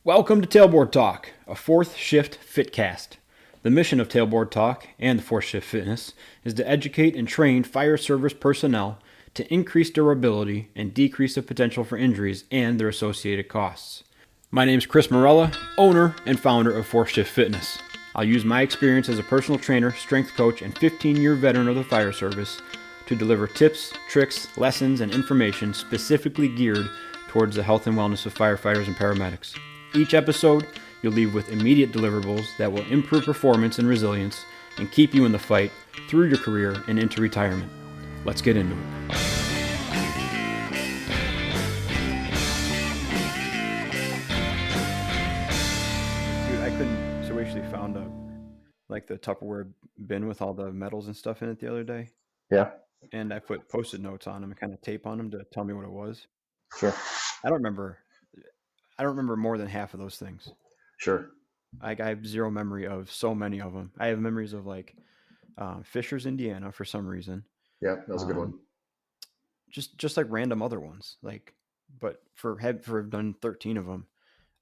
Welcome to Tailboard Talk, a fourth shift fitcast. The mission of Tailboard Talk and the fourth shift fitness is to educate and train fire service personnel to increase durability and decrease the potential for injuries and their associated costs. My name is Chris Morella, owner and founder of Fourth Shift Fitness. I'll use my experience as a personal trainer, strength coach, and 15-year veteran of the fire service to deliver tips, tricks, lessons, and information specifically geared towards the health and wellness of firefighters and paramedics. Each episode, you'll leave with immediate deliverables that will improve performance and resilience and keep you in the fight through your career and into retirement. Let's get into it. Dude, I couldn't. So we actually found the Tupperware bin with all the medals and stuff in it the other day. Yeah, And I put Post-it notes on them and kind of tape on them to tell me what it was. sure, I don't remember more than half of those things. sure. I have zero memory of so many of them. I have memories of Fishers, Indiana, for some reason. Yeah, that was a good one. Just like random other ones. But for have done 13 of them,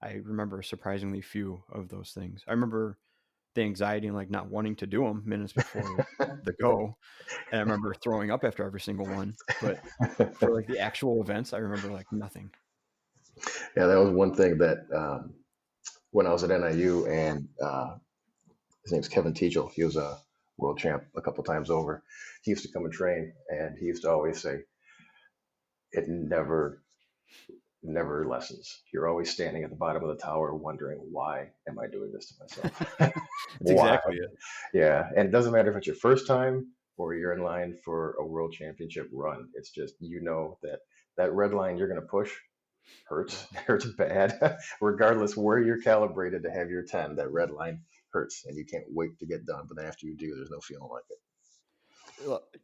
I remember surprisingly few of those things. I remember the anxiety and not wanting to do them minutes before the go, and I remember throwing up after every single one. But for the actual events, I remember nothing. Yeah, that was one thing that when I was at NIU and his name's Kevin Teachel. He was a world champ a couple times over. He used to come and train, and he used to always say, "It never lessens. You're always standing at the bottom of the tower wondering, why am I doing this to myself? That's Why?" exactly it. Yeah, and it doesn't matter if it's your first time or you're in line for a world championship run. It's just that red line you're going to push hurts bad, regardless where you're calibrated to have your 10. That red line hurts, and you can't wait to get done. But then after you do, there's no feeling like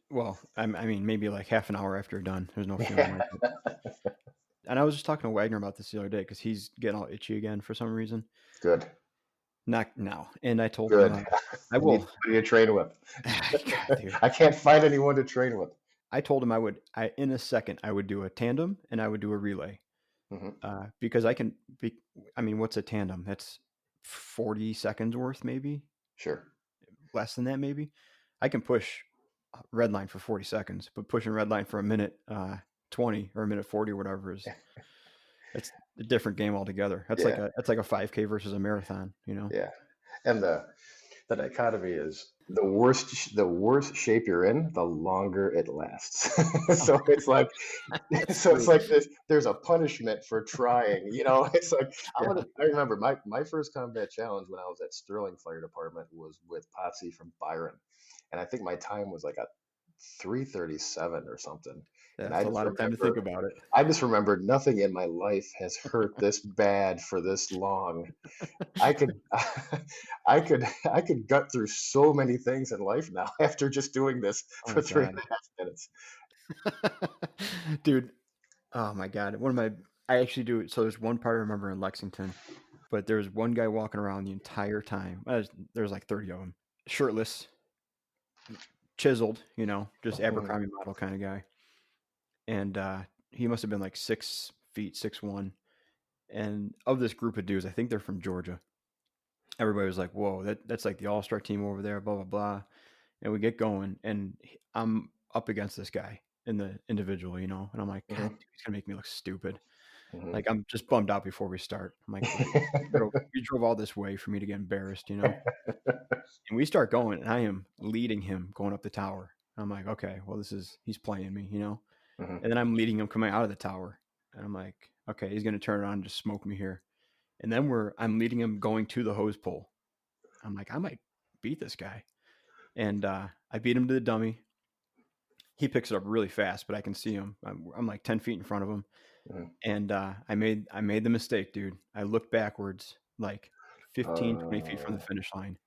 Well, I mean, maybe half an hour after you're done, there's no feeling like it. it. And I was just talking to Wagner about this the other day because he's getting all itchy again for some reason. Good, Not now. And I told good. him, I Need will. somebody to train with. God, dude. I can't find anyone to train with. I told him in a second, I would do a tandem and I would do a relay. Hmm. Because what's a tandem? That's 40 seconds worth, maybe Sure. less than that, maybe. I can push red line for 40 seconds, but pushing red line for a minute 20 or a minute 40 or whatever it's a different game altogether. That's Yeah. that's like a 5K versus a marathon, Yeah. And the dichotomy is the worse shape you're in, the longer it lasts. So it's like it's like there's a punishment for trying. It's like Yeah. I remember my first combat challenge when I was at Sterling Fire Department was with Potsy from Byron. And I think my time was like a 3:37 or something. And That's a lot of time to think about it. I just remembered nothing in my life has hurt this bad for this long. I could I could gut through so many things in life now after just doing this Oh for three and God. a half minutes. Dude, oh my God. I actually do. So there's one part I remember in Lexington, but there was one guy walking around the entire time. There was like 30 of them, shirtless, chiseled, just Mhm. Abercrombie model kind of guy. And he must have been like 6 feet, 6'1". And of this group of dudes, I think they're from Georgia. Everybody was like, whoa, that's like the all-star team over there, blah, blah, blah. And we get going, and I'm up against this guy in the individual, and I'm like, God, Mhm. dude, he's gonna make me look stupid. Mhm. I'm just bummed out before we start. I'm like, we drove all this way for me to get embarrassed, And we start going, and I am leading him going up the tower. I'm like, okay, well, he's playing me. Mhm. And then I'm leading him coming out of the tower, and I'm like, okay, he's gonna turn around and just smoke me here. And then I'm leading him going to the hose pole. I'm like, I might beat this guy. And I beat him to the dummy. He picks it up really fast, but I can see him. I'm like 10 feet in front of him. Mhm. And I made the mistake, dude. I looked backwards like 15, 20 feet from the Uh, finish line,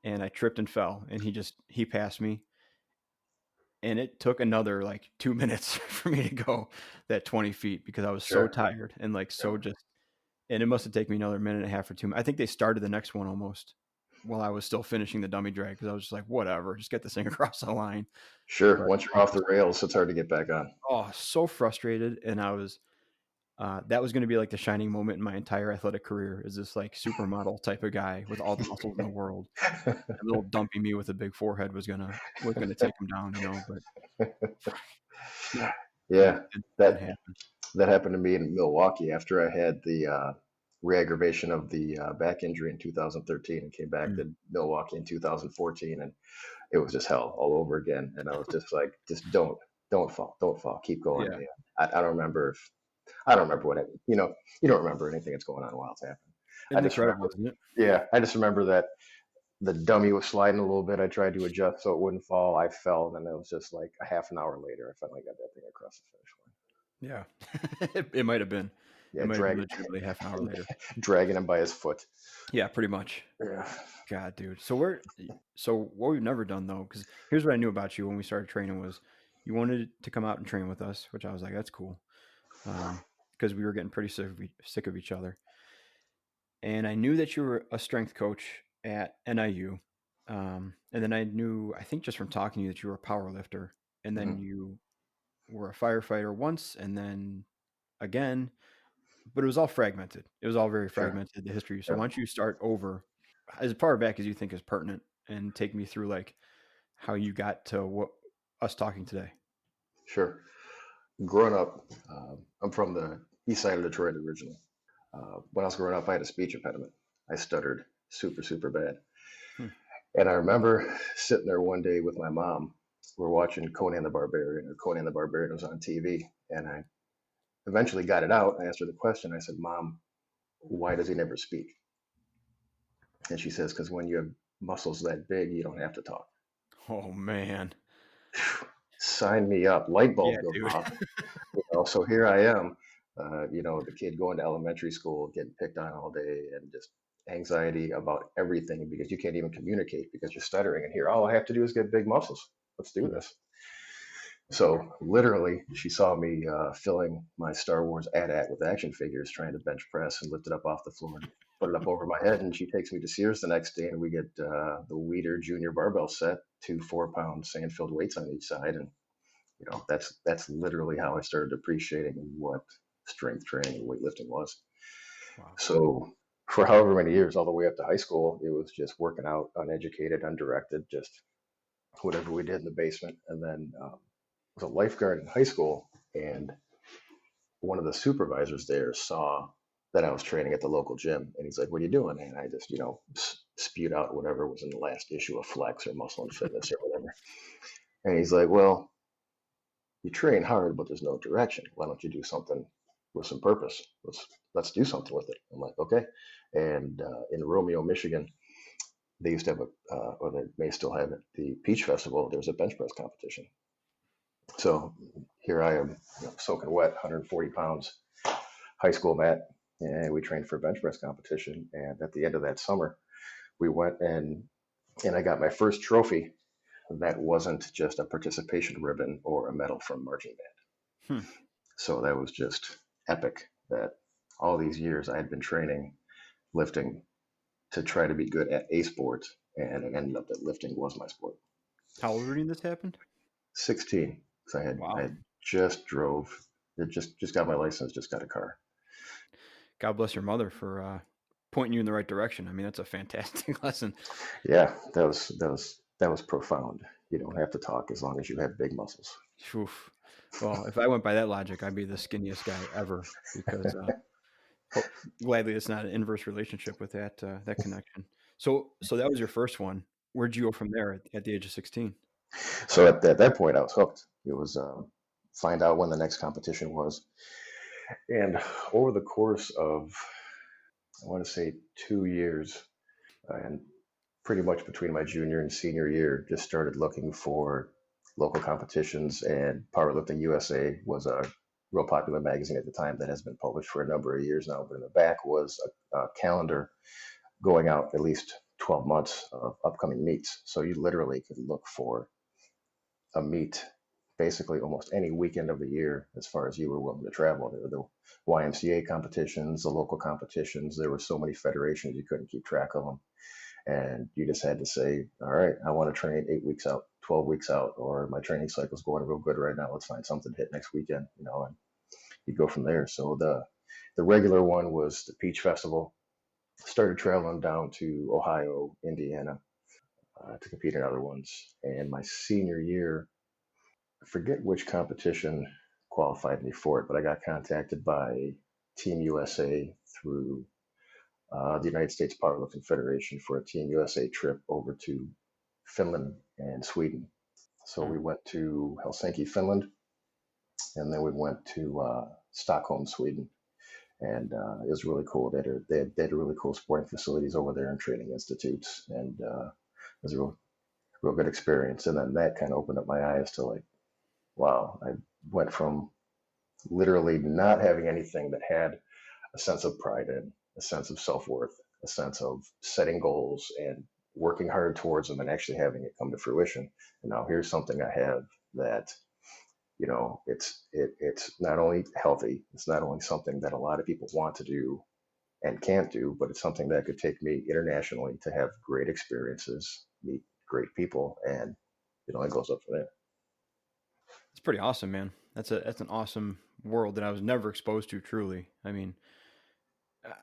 and I tripped and fell. And he passed me. And it took another 2 minutes for me to go that 20 feet because I was so sure. tired and Yeah. so just, and it must have taken me another minute and a half or 2. I think they started the next one almost while I was still finishing the dummy drag because I was just like, whatever, just get this thing across the line. Sure. But Once you're I off was, the rails, it's hard to get back on. so frustrated. And That was going to be like the shining moment in my entire athletic career. Is this like supermodel type of guy with all the muscles in the world? And little dumpy me with a big forehead was gonna take him down, But no, Yeah, didn't that happen. that happened to me in Milwaukee after I had the re-aggravation of the back injury in 2013 and came back Mm. to Milwaukee in 2014, and it was just hell all over again. And I was just like, just don't fall, keep going. Yeah, And I don't remember if I don't remember what it, you don't remember anything that's going on while it's happening. I it's just incredible, remember, isn't it? yeah, I just remember that the dummy was sliding a little bit. I tried to adjust so it wouldn't fall. I fell, and then it was just like a half an hour later, I finally got that thing across the finish line. Yeah, it might have been. It Yeah, might have been legitimately half an hour later. dragging him by his foot. Yeah, pretty much. Yeah, God, dude. So what we've never done though, because here's what I knew about you when we started training was you wanted to come out and train with us, which I was like, that's cool, because we were getting pretty sick of each other. And I knew that you were a strength coach at NIU. And then I think just from talking to you that you were a power lifter, and then hmm you were a firefighter once, and then again, but it was all fragmented. It was all very sure. fragmented, the history. So Yeah, why don't you start over as far back as you think is pertinent and take me through like how you got to what us talking today? sure. Growing up, I'm from the east side of Detroit originally. When I was growing up, I had a speech impediment. I stuttered super, super bad. Hmm. And I remember sitting there one day with my mom. We're watching Conan the Barbarian, or Conan the Barbarian was on TV. And I eventually got it out. I asked her the question. I said, Mom, why does he never speak? And she says, because when you have muscles that big, you don't have to talk. Oh man. Sign me up. Light Yeah, bulb goes dude. off. So here I am, the kid going to elementary school, getting picked on all day, and just anxiety about everything because you can't even communicate because you're stuttering. And here, all I have to do is get big muscles. Let's do Mhm. this. So literally, she saw me filling my Star Wars AT-AT with action figures, trying to bench press and lift it up off the floor and put it up over my head. And she takes me to Sears the next day, and we get the Weider Junior barbell set, 2 4-pound sand-filled weights on each side, and that's literally how I started appreciating what strength training and weightlifting was. Wow. So for however many years, all the way up to high school, it was just working out, uneducated, undirected, just whatever we did in the basement. And then I was a lifeguard in high school, and one of the supervisors there saw that I was training at the local gym, and he's like, "What are you doing?" And I just, spewed out whatever was in the last issue of Flex or Muscle and Fitness or whatever. And he's like, "Well, you train hard, but there's no direction. Why don't you do something with some purpose? Let's do something with it." I'm like, okay. And in Romeo, Michigan, they used to have or they may still have it, the Peach Festival. There was a bench press competition. So here I am, soaking wet, 140 pounds, high school mat, and we trained for a bench press competition. And at the end of that summer, we went and I got my first trophy that wasn't just a participation ribbon or a medal from marching band. Hmm. So that was just epic that all these years I had been training, lifting to try to be good at a sport, and it ended up that lifting was my sport. How old were you when this happened? 16, because I Wow. had just drove, just got my license, just got a car. God bless your mother for pointing you in the right direction. I mean, that's a fantastic lesson. Yeah, that was profound. You don't have to talk as long as you have big muscles. Oof. Well, if I went by that logic, I'd be the skinniest guy ever because gladly it's not an inverse relationship with that connection. So that was your first one. Where'd you go from there at the age of 16? So at that point, I was hooked. It was find out when the next competition was, and over the course of I want to say 2 years, and pretty much between my junior and senior year, just started looking for local competitions. And Powerlifting USA was a real popular magazine at the time that has been published for a number of years now. But in the back was a calendar going out at least 12 months of upcoming meets. So you literally could look for a meet basically almost any weekend of the year as far as you were willing to travel. There were the YMCA competitions, the local competitions. There were so many federations you couldn't keep track of them. And you just had to say, all right, I want to train 8 weeks out, 12 weeks out, or my training cycle's going real good right now. Let's find something to hit next weekend, and you go from there. So The regular one was the Peach Festival. Started traveling down to Ohio, Indiana to compete in other ones. And my senior year, I forget which competition qualified me for it, but I got contacted by Team USA through the United States Powerlifting Federation for a Team USA trip over to Finland and Sweden. So Hmm. we went to Helsinki, Finland, and then we went to Stockholm, Sweden. And it was really cool. They had really cool sporting facilities over there and training institutes, and it was a real good experience. And then that kind of opened up my eyes to like, wow, I went from literally not having anything that had a sense of pride in, a sense of self worth, a sense of setting goals and working hard towards them and actually having it come to fruition. And now here's something I have that, it's not only healthy, it's not only something that a lot of people want to do and can't do, but it's something that could take me internationally to have great experiences, meet great people, and it goes up from there. It's pretty awesome, man. That's an awesome world that I was never exposed to. Truly, I mean,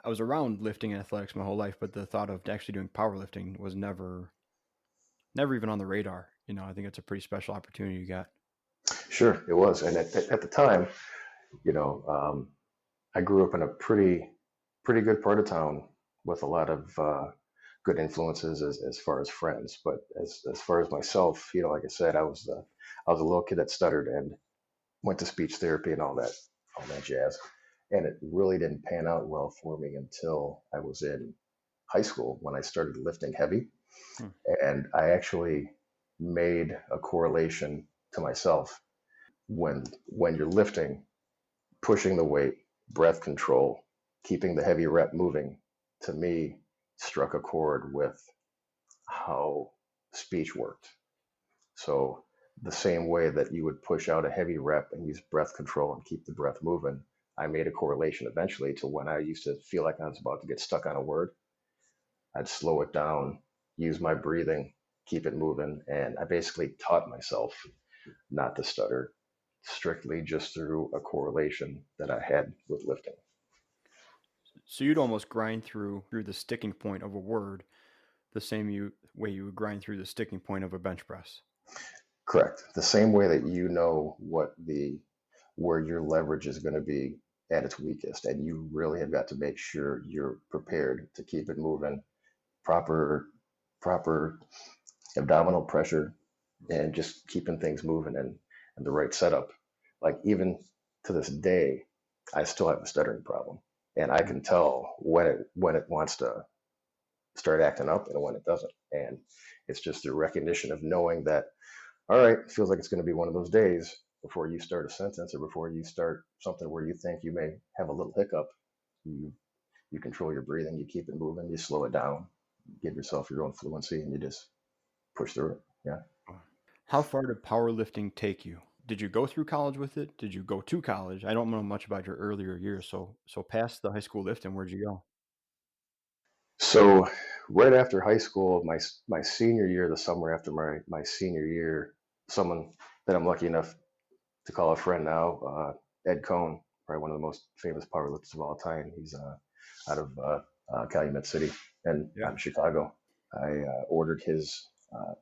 I was around lifting and athletics my whole life, but the thought of actually doing powerlifting was never even on the radar. I think it's a pretty special opportunity you got. Sure, it was, and at the time, you know, um, I grew up in a pretty good part of town with a lot of good influences as far as friends. But as far as myself, like I said, I was a little kid that stuttered and went to speech therapy and all that jazz. And it really didn't pan out well for me until I was in high school when I started lifting heavy. Hmm. And I actually made a correlation to myself when you're lifting, pushing the weight, breath control, keeping the heavy rep moving, to me, struck a chord with how speech worked. So the same way that you would push out a heavy rep and use breath control and keep the breath moving, I made a correlation eventually to when I used to feel like I was about to get stuck on a word. I'd slow it down, use my breathing, keep it moving. And I basically taught myself not to stutter strictly just through a correlation that I had with lifting. So you'd almost grind through the sticking point of a word the same way you would grind through the sticking point of a bench press. Correct. The same way that you know where your leverage is going to be at its weakest, and you really have got to make sure you're prepared to keep it moving, proper abdominal pressure, and just keeping things moving and the right setup. Like even to this day, I still have a stuttering problem, and I Hmm. can tell when it wants to start acting up and when it doesn't. And it's just the recognition of knowing that, all right, it feels like it's going to be one of those days before you start a sentence or before you start something where you think you may have a little hiccup. You control your breathing, you keep it moving, you slow it down, give yourself your own fluency, and you just push through it. Yeah. How far did powerlifting take you? Did you go through college with it? Did you go to college? I don't know much about your earlier years, so past the high school lifting, where'd you go? So right after high school, my senior year, the summer after my senior year, someone that I'm lucky enough to call a friend now, Ed Cohn, probably one of the most famous powerlifters of all time. He's out of Calumet City and Yeah. out of Chicago. I ordered his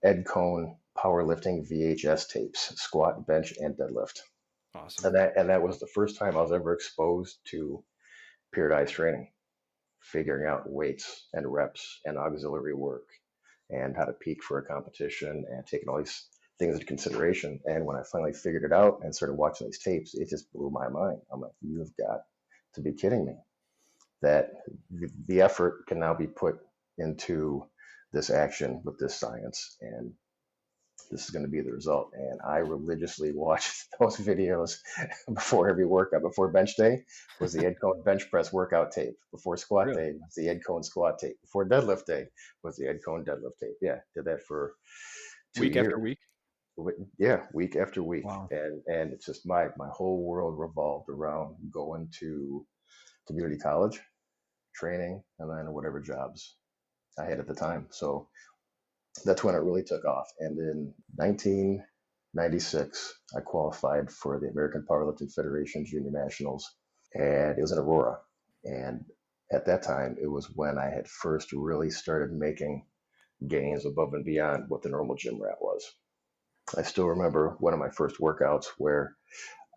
Ed Cohn powerlifting VHS tapes, squat, bench, and deadlift, Awesome. and that was the first time I was ever exposed to periodized training, figuring out weights and reps and auxiliary work and how to peak for a competition and taking all these things into consideration. And when I finally figured it out and started watching these tapes, it just blew my mind. I'm like, you've got to be kidding me. That the effort can now be put into this action with this science, and this is going to be the result. And I religiously watched those videos before every workout. Before bench day was the Ed Cohn bench press workout tape. Before squat Really? day was the Ed Cohn squat tape. Before deadlift day was the Ed Cohn deadlift tape. Yeah, did that for two Week after years. week? Yeah, week after week, Wow. and it's just my whole world revolved around going to community college, training, and then whatever jobs I had at the time. So that's when it really took off. And in 1996, I qualified for the American Powerlifting Federation Junior Nationals, and it was in Aurora. And at that time, it was when I had first really started making gains above and beyond what the normal gym rat was. I still remember one of my first workouts where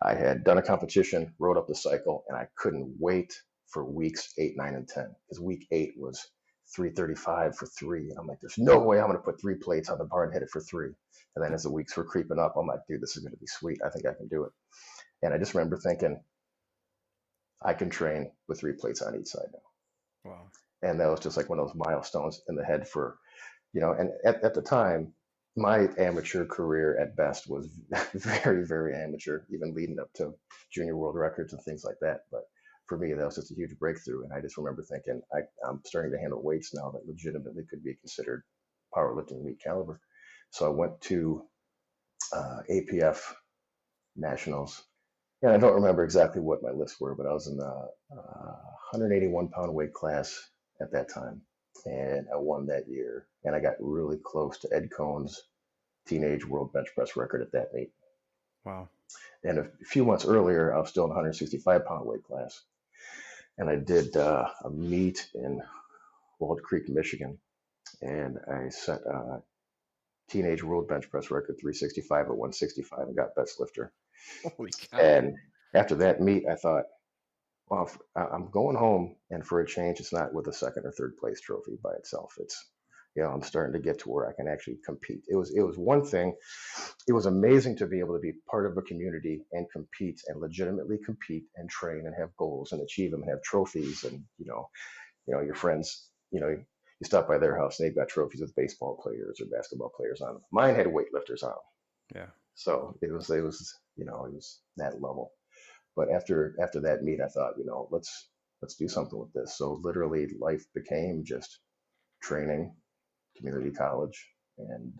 I had done a competition, rode up the cycle, and I couldn't wait for weeks 8, 9, and 10 because week 8 was 335 for three. And I'm like, there's no way I'm going to put 3 plates on the bar and hit it for three. And then as the weeks were creeping up, I'm like, dude, this is going to be sweet. I think I can do it. And I just remember thinking, I can train with 3 plates on each side now. Wow. And that was just like one of those milestones in the head for, and at the time, my amateur career at best was very, very amateur, even leading up to junior world records and things like that. But for me, that was just a huge breakthrough. And I just remember thinking, I'm starting to handle weights now that legitimately could be considered powerlifting elite caliber. So I went to APF nationals. And I don't remember exactly what my lifts were, but I was in the 181 pound weight class at that time. And I won that year. And I got really close to Ed Cohn's teenage world bench press record at that meet. Wow. And a few months earlier, I was still in the 165 pound weight class. And I did a meet in Wald Creek, Michigan. And I set a teenage world bench press record 365 at 165 and got best lifter. Holy cow. And after that meet, I thought, well, I'm going home, and for a change, it's not with a second or third place trophy by itself. It's, I'm starting to get to where I can actually compete. It was one thing. It was amazing to be able to be part of a community and compete and legitimately compete and train and have goals and achieve them and have trophies and your friends, you stop by their house and they've got trophies with baseball players or basketball players on them. Mine had weightlifters on them. Yeah. So it was that level. But after that meet, I thought, let's do something with this. So literally, life became just training, community college, and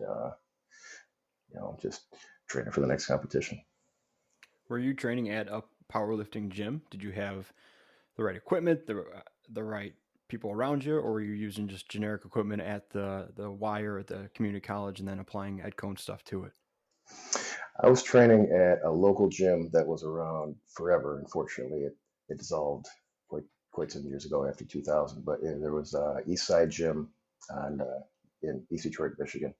just training for the next competition. Were you training at a powerlifting gym? Did you have the right equipment, the right people around you, or were you using just generic equipment at the wire at the community college and then applying Ed Cohn stuff to it? I was training at a local gym that was around forever. Unfortunately, it dissolved quite some years ago after 2000. But there was a East Side Gym in East Detroit, Michigan.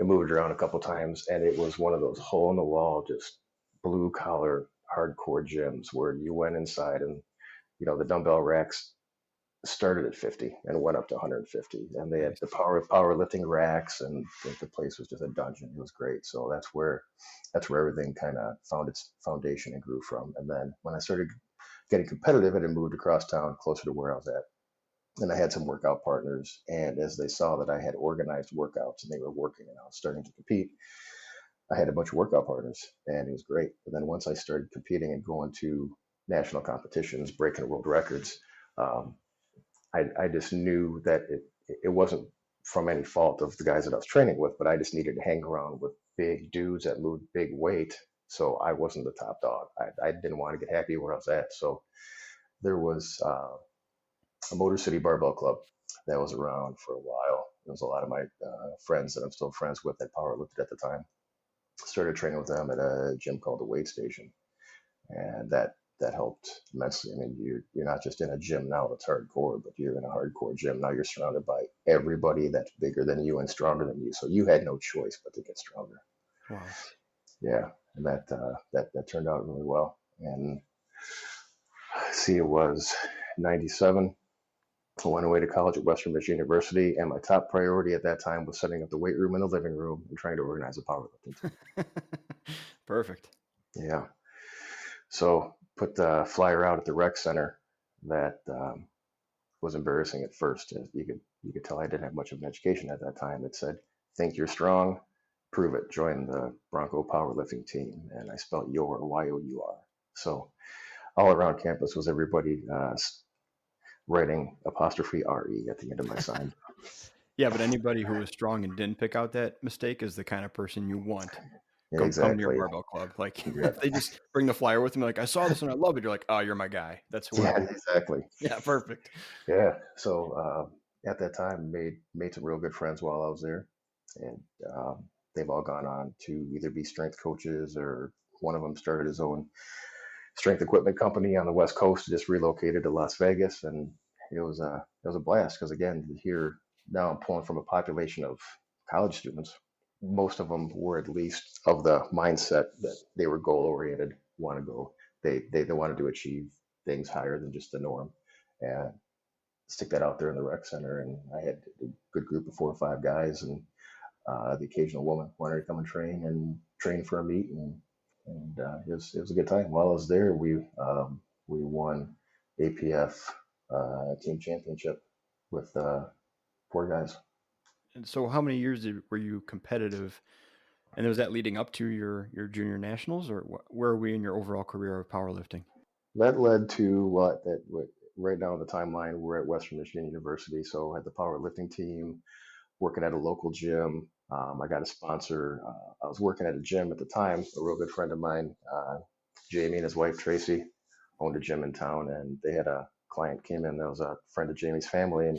It moved around a couple times, and it was one of those hole in the wall, just blue collar, hardcore gyms where you went inside and the dumbbell racks started at 50 and went up to 150, and they had the powerlifting racks, and the place was just a dungeon. It was great. So that's where everything kind of found its foundation and grew from. And then when I started getting competitive, it had moved across town closer to where I was at, and I had some workout partners. And as they saw that I had organized workouts and they were working and I was starting to compete, I had a bunch of workout partners, and it was great. But then once I started competing and going to national competitions, breaking world records, I just knew that it wasn't from any fault of the guys that I was training with, but I just needed to hang around with big dudes that moved big weight. So I wasn't the top dog. I didn't want to get happy where I was at. So there was a Motor City Barbell Club that was around for a while. There was a lot of my friends that I'm still friends with that powerlifted at the time. Started training with them at a gym called the Weight Station, and that helped immensely. I mean, you're not just in a gym now that's hardcore, but you're in a hardcore gym now. You're surrounded by everybody that's bigger than you and stronger than you, so you had no choice but to get stronger. Wow. Yeah, and that turned out really well. And see, it was 97. I went away to college at Western Michigan University, and my top priority at that time was setting up the weight room in the living room and trying to organize a powerlifting team. Perfect. Yeah. So put the flyer out at the rec center that was embarrassing at first. You could tell I didn't have much of an education at that time. It said, "Think you're strong, prove it. Join the Bronco powerlifting team." And I spelled your Y-O-U-R. So all around campus was everybody writing apostrophe R-E at the end of my sign. Yeah, but anybody who was strong and didn't pick out that mistake is the kind of person you want. Come to your Exactly. barbell club. Like Yeah. if they just bring the flyer with them, like I saw this and I love it. You're like, oh, you're my guy. That's who I Yeah, want. exactly. Yeah, perfect. Yeah. So at that time, made some real good friends while I was there, and they've all gone on to either be strength coaches or one of them started his own strength equipment company on the West Coast just relocated to Las Vegas, and it was a blast because again, here now I'm pulling from a population of college students. Most of them were at least of the mindset that they were goal oriented, want to go, they wanted to achieve things higher than just the norm, and stick that out there in the rec center. And I had a good group of 4 or 5 guys, and the occasional woman wanted to come and train for a meet, and it was a good time. While I was there, we won APF team championship with 4 guys. And so, how many years were you competitive? And was that leading up to your junior nationals, or where are we in your overall career of powerlifting? That led to what right now in the timeline we're at Western Michigan University, so I had the powerlifting team working at a local gym. I got a sponsor. I was working at a gym at the time. A real good friend of mine, Jamie, and his wife Tracy, owned a gym in town, and they had a client came in that was a friend of Jamie's family, and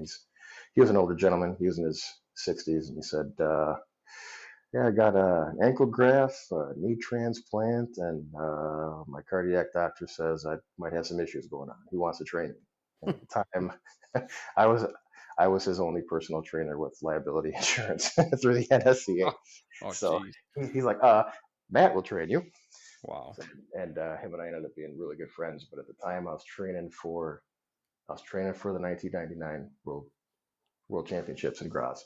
he was an older gentleman. He was in his 60s, and he said, "Yeah, I got an ankle graft, a knee transplant, and my cardiac doctor says I might have some issues going on. He wants to train me." And at the time, I was I was his only personal trainer with liability insurance through the NSCA. Oh, So geez. he's like, Matt will train you. Wow. So, and him and I ended up being really good friends. But at the time, I was training for the 1999 World Championships in Graz,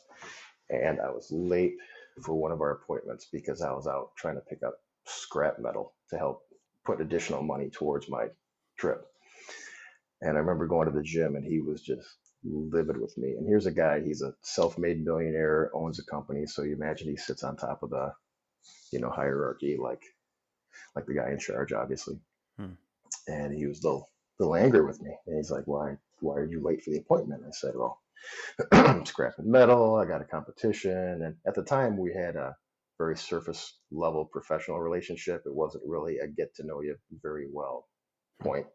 and I was late for one of our appointments because I was out trying to pick up scrap metal to help put additional money towards my trip. And I remember going to the gym, and he was just livid with me. And here's a guy, he's a self-made millionaire, owns a company. So you imagine he sits on top of the, hierarchy, like the guy in charge, obviously. Hmm. And he was a little angry with me. And he's like, why are you late for the appointment? I said, well, I'm scrapping metal. I got a competition. And at the time, we had a very surface level professional relationship. It wasn't really a get to know you very well point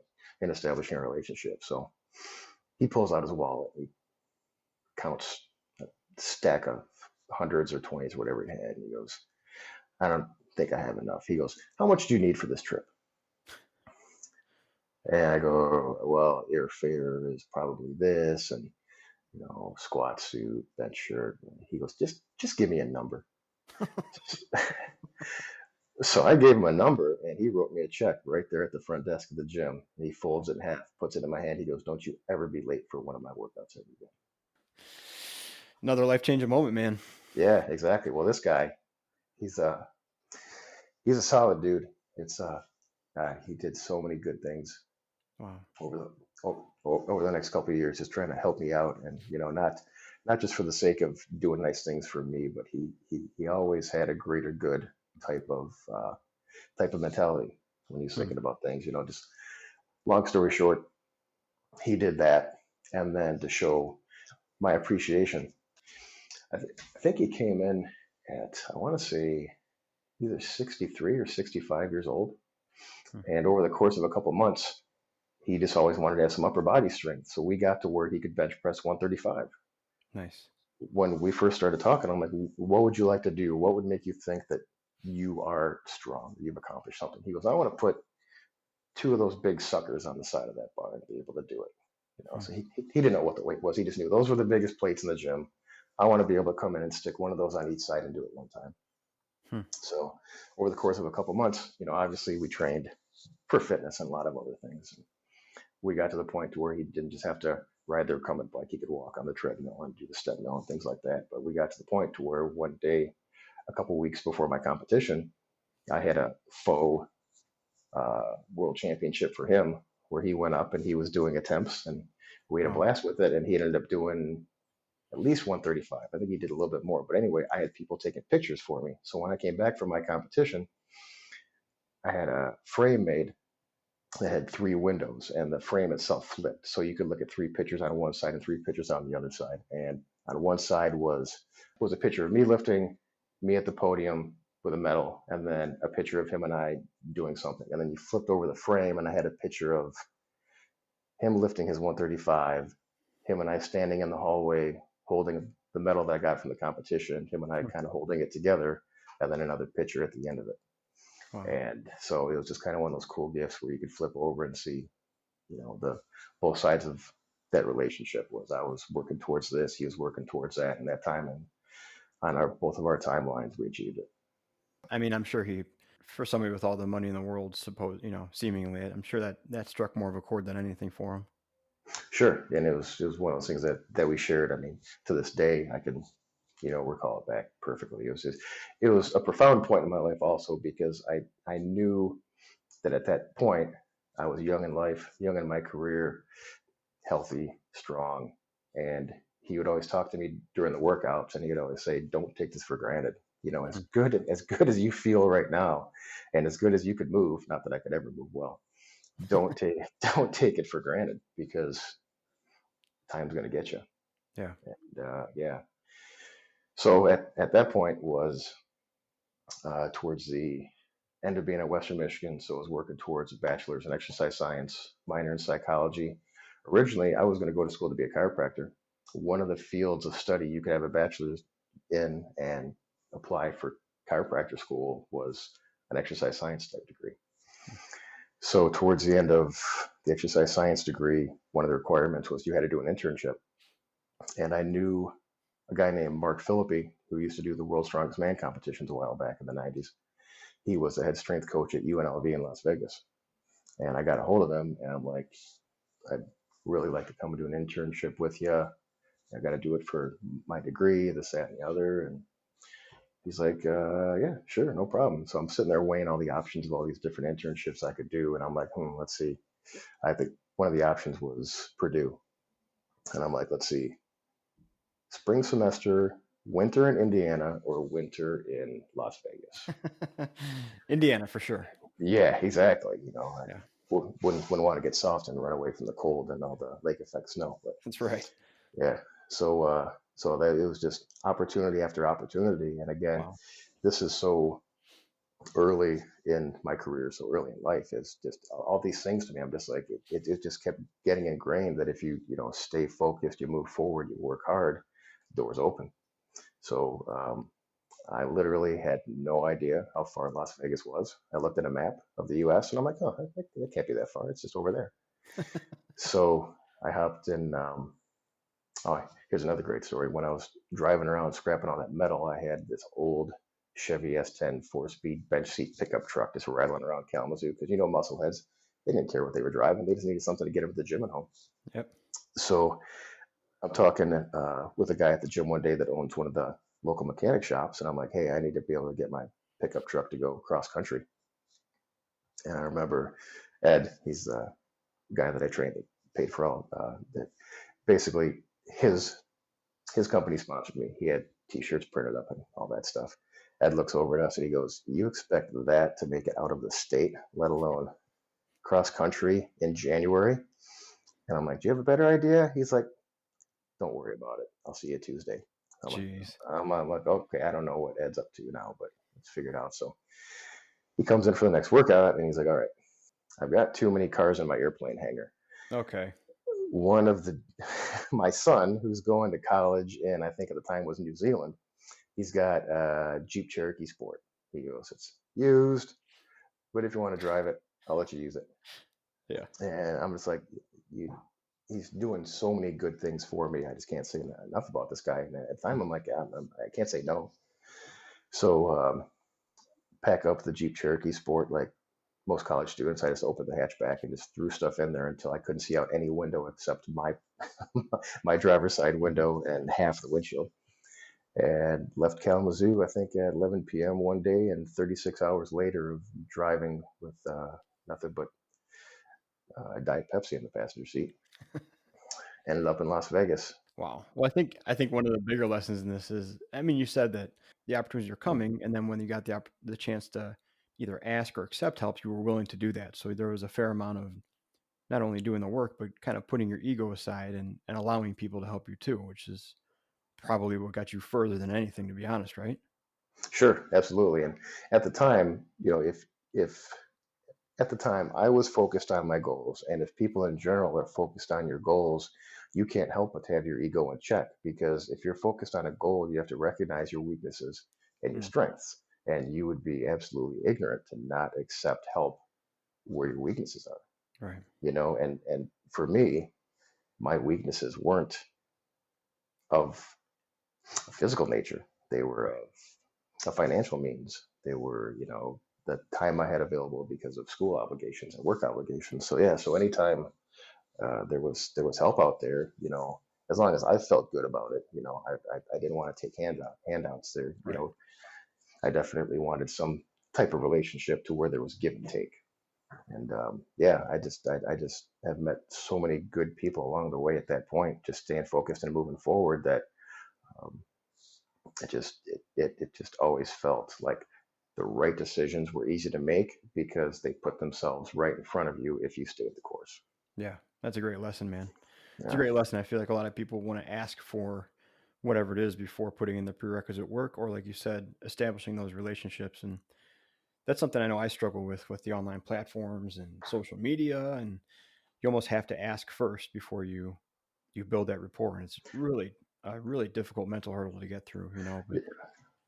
in establishing a relationship. So he pulls out his wallet. He counts a stack of hundreds or 20s, whatever he had. And he goes, I don't think I have enough. He goes, how much do you need for this trip? And I go, well, airfare is probably this, and squat suit, bench shirt. And he goes, just give me a number. So I gave him a number, and he wrote me a check right there at the front desk of the gym. And he folds it in half, puts it in my hand. He goes, don't you ever be late for one of my workouts ever again. Another life-changing moment, man. Yeah, exactly. Well, this guy, he's he's a solid dude. It's he did so many good things Wow. over the next couple of years, just trying to help me out, and not just for the sake of doing nice things for me, but he always had a greater good type of mentality when he was Hmm. thinking about things. Just long story short, he did that, and then to show my appreciation, I think he came in at, I want to say, either 63 or 65 years old, Hmm. and over the course of a couple months, he just always wanted to have some upper body strength. So we got to where he could bench press 135. Nice. When we first started talking, I'm like, what would you like to do? What would make you think that you are strong, you've accomplished something? He goes, I want to put 2 of those big suckers on the side of that bar and be able to do it. Hmm. So he didn't know what the weight was. He just knew those were the biggest plates in the gym. I want to be able to come in and stick one of those on each side and do it one time. Hmm. So over the course of a couple months, obviously we trained for fitness and a lot of other things. We got to the point to where he didn't just have to ride the recumbent bike. He could walk on the treadmill and do the step mill and things like that. But we got to the point to where one day, a couple weeks before my competition, I had a faux world championship for him where he went up and he was doing attempts, and we had a Wow. blast with it. And he ended up doing at least 135. I think he did a little bit more. But anyway, I had people taking pictures for me. So when I came back from my competition, I had a frame made that had 3 windows, and the frame itself flipped. So you could look at 3 pictures on one side and 3 pictures on the other side. And on one side was a picture of me lifting, me at the podium with a medal, and then a picture of him and I doing something. And then you flipped over the frame, and I had a picture of him lifting his 135, him and I standing in the hallway holding the medal that I got from the competition, him and I kind of holding it together, and then another picture at the end of it. Wow. And so it was just kind of one of those cool gifts where you could flip over and see, the both sides of that relationship. Was I was working towards this, he was working towards that, and that time, and on our both of our timelines, we achieved it. I mean, I'm sure he, for somebody with all the money in the world, seemingly, I'm sure that struck more of a chord than anything for him. Sure, and it was one of those things that we shared. I mean, to this day, I can recall it back perfectly. It was a profound point in my life also because I knew that at that point I was young in life, young in my career, healthy, strong, and he would always talk to me during the workouts, and he would always say, "Don't take this for granted. As Mm. good as you feel right now, and as good as you could move, not that I could ever move well, don't take don't take it for granted because time's going to get you." Yeah. And yeah, so at that point was towards the end of being at Western Michigan, so I was working towards a bachelor's in exercise science, minor in psychology. Originally, I was going to go to school to be a chiropractor. One of the fields of study you could have a bachelor's in and apply for chiropractor school was an exercise science type degree. So towards the end of the exercise science degree, one of the requirements was you had to do an internship. And I knew a guy named Mark Philippi who used to do the World's Strongest Man competitions a while back in the 90s. He was the head strength coach at UNLV in Las Vegas. And I got a hold of him and I'm like, I'd really like to come and do an internship with you. I got to do it for my degree, this, that, and the other. And he's like, yeah, sure, no problem. So I'm sitting there weighing all the options of all these different internships I could do. And I'm like, let's see. I think one of the options was Purdue. And I'm like, let's see, spring semester, winter in Indiana, or winter in Las Vegas. Indiana for sure. Yeah, exactly. I Yeah, wouldn't want to get soft and run away from the cold and all the lake effect snow. But that's right. yeah, so that it was just opportunity after opportunity. And again, Wow. this is so early in my career, so early in life. It's just all these things to me. I'm just like it just kept getting ingrained that if you stay focused, you move forward, you work hard, doors open. So I literally had no idea how far Las Vegas was. I looked at a map of the U.S. and I'm like, oh, that can't be that far. It's just over there. So I hopped in. Oh, here's another great story. When I was driving around scrapping all that metal, I had this old Chevy S10 4-speed bench seat pickup truck just rattling around Kalamazoo because muscleheads, they didn't care what they were driving. They just needed something to get them to the gym and home. Yep. So I'm talking with a guy at the gym one day that owns one of the local mechanic shops, and I'm like, hey, I need to be able to get my pickup truck to go cross country. And I remember Ed, he's the guy that I trained that paid for all that. Basically, his company sponsored me. He had T-shirts printed up and all that stuff. Ed looks over at us and he goes, "You expect that to make it out of the state, let alone cross country in January?" And I'm like, "Do you have a better idea?" He's like, "Don't worry about it. I'll see you Tuesday." I'm like, Jeez. I'm like, okay, I don't know what Ed's up to now, but let's figure it out. So he comes in for the next workout and he's like, "All right, I've got too many cars in my airplane hangar. Okay. One of the my son, who's going to college in, I think at the time was New Zealand, he's got a Jeep Cherokee Sport. He goes, it's used, but if you want to drive it, I'll let you use it." Yeah. And I'm just like, you, he's doing so many good things for me. I just can't say enough about this guy. And at the time, I'm like, yeah, I can't say no. So pack up the Jeep Cherokee Sport like most college students. I just opened the hatchback and just threw stuff in there until I couldn't see out any window except my my driver's side window and half the windshield. And left Kalamazoo, I think, at 11 p.m. one day, and 36 hours later of driving with nothing but Diet Pepsi in the passenger seat, ended up in Las Vegas. Wow. Well, I think one of the bigger lessons in this is, I mean, you said that the opportunities are coming, and then when you got the chance to either ask or accept help, you were willing to do that. So there was a fair amount of not only doing the work, but kind of putting your ego aside and allowing people to help you too, which is probably what got you further than anything, to be honest, right? Sure, absolutely. And at the time, if at the time I was focused on my goals, and if people in general are focused on your goals, you can't help but to have your ego in check because if you're focused on a goal, you have to recognize your weaknesses and your Mm. strengths. and you would be absolutely ignorant to not accept help where your weaknesses are, Right. and for me, my weaknesses weren't of a physical nature. They were Right. of a financial means. They were, the time I had available because of school obligations and work obligations. So yeah, so anytime there was help out there, as long as I felt good about it, I didn't want to take handouts there. Right. I definitely wanted some type of relationship to where there was give and take. And yeah, I just have met so many good people along the way at that point, just staying focused and moving forward, that um, it just always felt like the right decisions were easy to make because they put themselves right in front of you if you stayed the course. Yeah. That's a great lesson, man. It's a Yeah, great lesson. I feel like a lot of people want to ask for whatever it is before putting in the prerequisite work, or like you said, establishing those relationships. And that's something I know I struggle with the online platforms and social media. And you almost have to ask first before you build that rapport. And it's really a really difficult mental hurdle to get through, but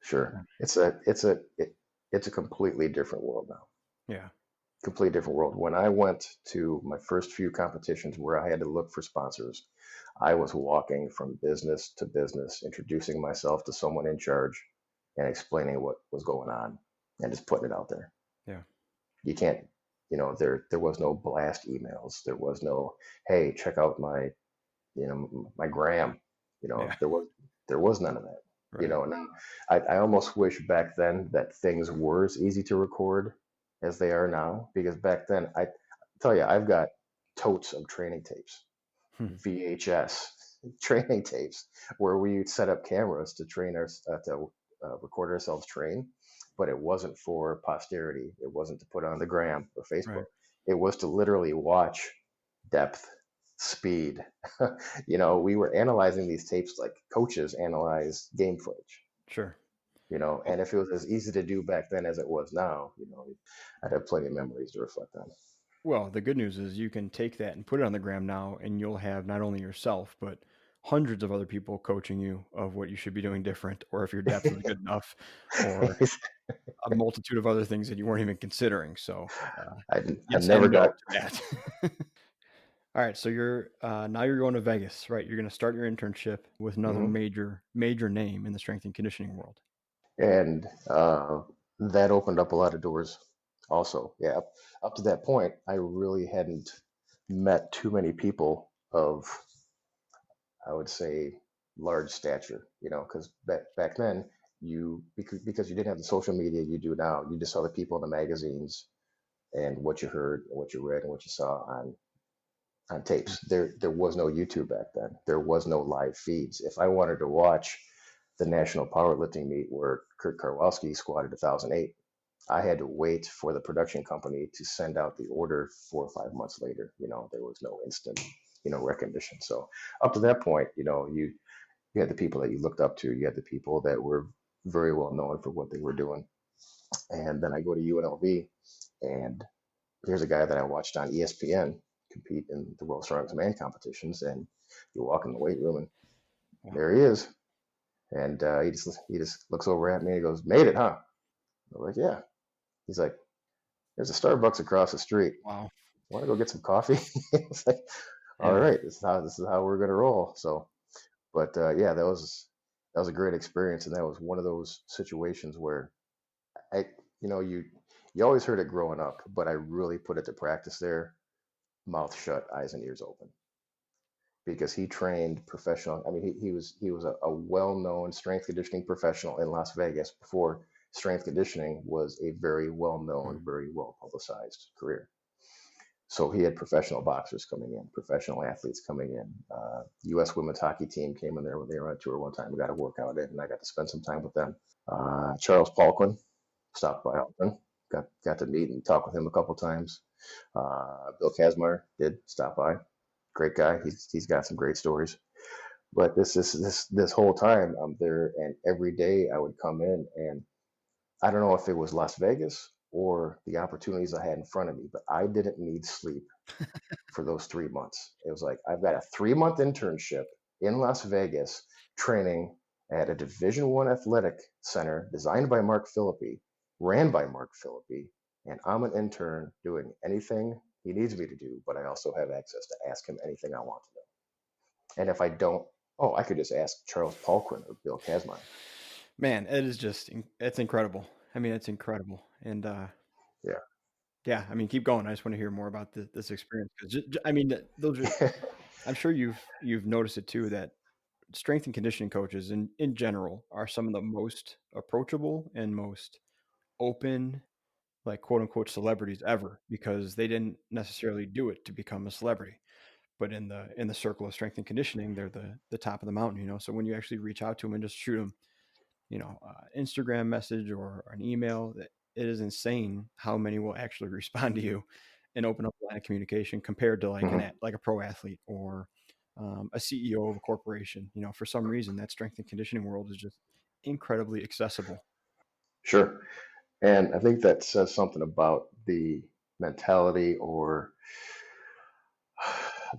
sure. It's a completely different world now. yeah. Completely different world. When I went to my first few competitions where I had to look for sponsors, I was walking from business to business, introducing myself to someone in charge and explaining what was going on and just putting it out there. Yeah. You can't, there was no blast emails. There was no, hey, check out my gram. Yeah. There was none of that. Right. Now I almost wish back then that things were as easy to record as they are now, because back then, I tell you, I've got totes of training tapes, Hmm. VHS training tapes, where we would set up cameras to record ourselves train, but it wasn't for posterity. It wasn't to put on the gram or Right. Facebook. It was to literally watch depth, speed. We were analyzing these tapes like coaches analyze game footage. Sure. And if it was as easy to do back then as it was now, I'd have plenty of memories to reflect on. Well, the good news is you can take that and put it on the gram now, and you'll have not only yourself, but hundreds of other people coaching you of what you should be doing different, or if your depth is good enough, or a multitude of other things that you weren't even considering. So, I yes never and no got. to that. All right, so you're now you're going to Vegas, right? You're going to start your internship with another Mhm. major name in the strength and conditioning world. And that opened up a lot of doors also. Yeah, up to that point, I really hadn't met too many people of, I would say, large stature, because back then, because you didn't have the social media you do now, you just saw the people in the magazines and what you heard and what you read and what you saw on tapes. There was no YouTube back then. There was no live feeds. If I wanted to watch the national powerlifting meet where Kurt Karwowski squatted 1,008, I had to wait for the production company to send out the order 4 or 5 months later. There was no instant, recognition. So up to that point, you had the people that you looked up to. You had the people that were very well known for what they were doing. And then I go to UNLV, and here's a guy that I watched on ESPN compete in the World's Strongest Man competitions, and you walk in the weight room, and Wow. there he is, and he just looks over at me and he goes, "Made it, huh?" I'm like, "Yeah." He's like, "There's a Starbucks across the street. Wow. Want to go get some coffee?" It's like, "All Yeah. right, this is how we're gonna roll." So, but yeah, that was a great experience, and that was one of those situations where I, you always heard it growing up, but I really put it to practice there, mouth shut, eyes and ears open, because he trained professional. I mean, he was a well-known strength conditioning professional in Las Vegas before strength conditioning was a very Hmm. well-known, very well-publicized career. So he had professional boxers coming in, professional athletes coming in. U.S. women's hockey team came in there when they were on tour one time. We got to work out it, and I got to spend some time with them. Charles Paulquin stopped by often. Got to meet and talk with him a couple times. Bill Kazmaier did stop by. Great guy. He's got some great stories. But this whole time I'm there, and every day I would come in, and I don't know if it was Las Vegas or the opportunities I had in front of me, but I didn't need sleep for those 3 months. It was like I've got a 3 month internship in Las Vegas training at a Division I athletic center designed by Mark Philippi, ran by Mark Philippi, and I'm an intern doing anything he needs me to do, but I also have access to ask him anything I want to know. And if I don't, oh, I could just ask Charles Palquin or Bill Kazmaier. Man, it is just it's incredible. I mean, it's incredible. And Yeah. yeah, I mean, keep going. I just want to hear more about this experience because I mean, those are. I'm sure you've noticed it too that strength and conditioning coaches in general are some of the most approachable and most open, like quote unquote celebrities ever because they didn't necessarily do it to become a celebrity. But in the circle of strength and conditioning, they're the top of the mountain, you know. So when you actually reach out to them and just shoot them, Instagram message or an email, it is insane how many will actually respond to you and open up a line of communication compared to like Mhm. like a pro athlete or a CEO of a corporation. You know, for some reason, that strength and conditioning world is just incredibly accessible. Sure. And I think that says something about the mentality or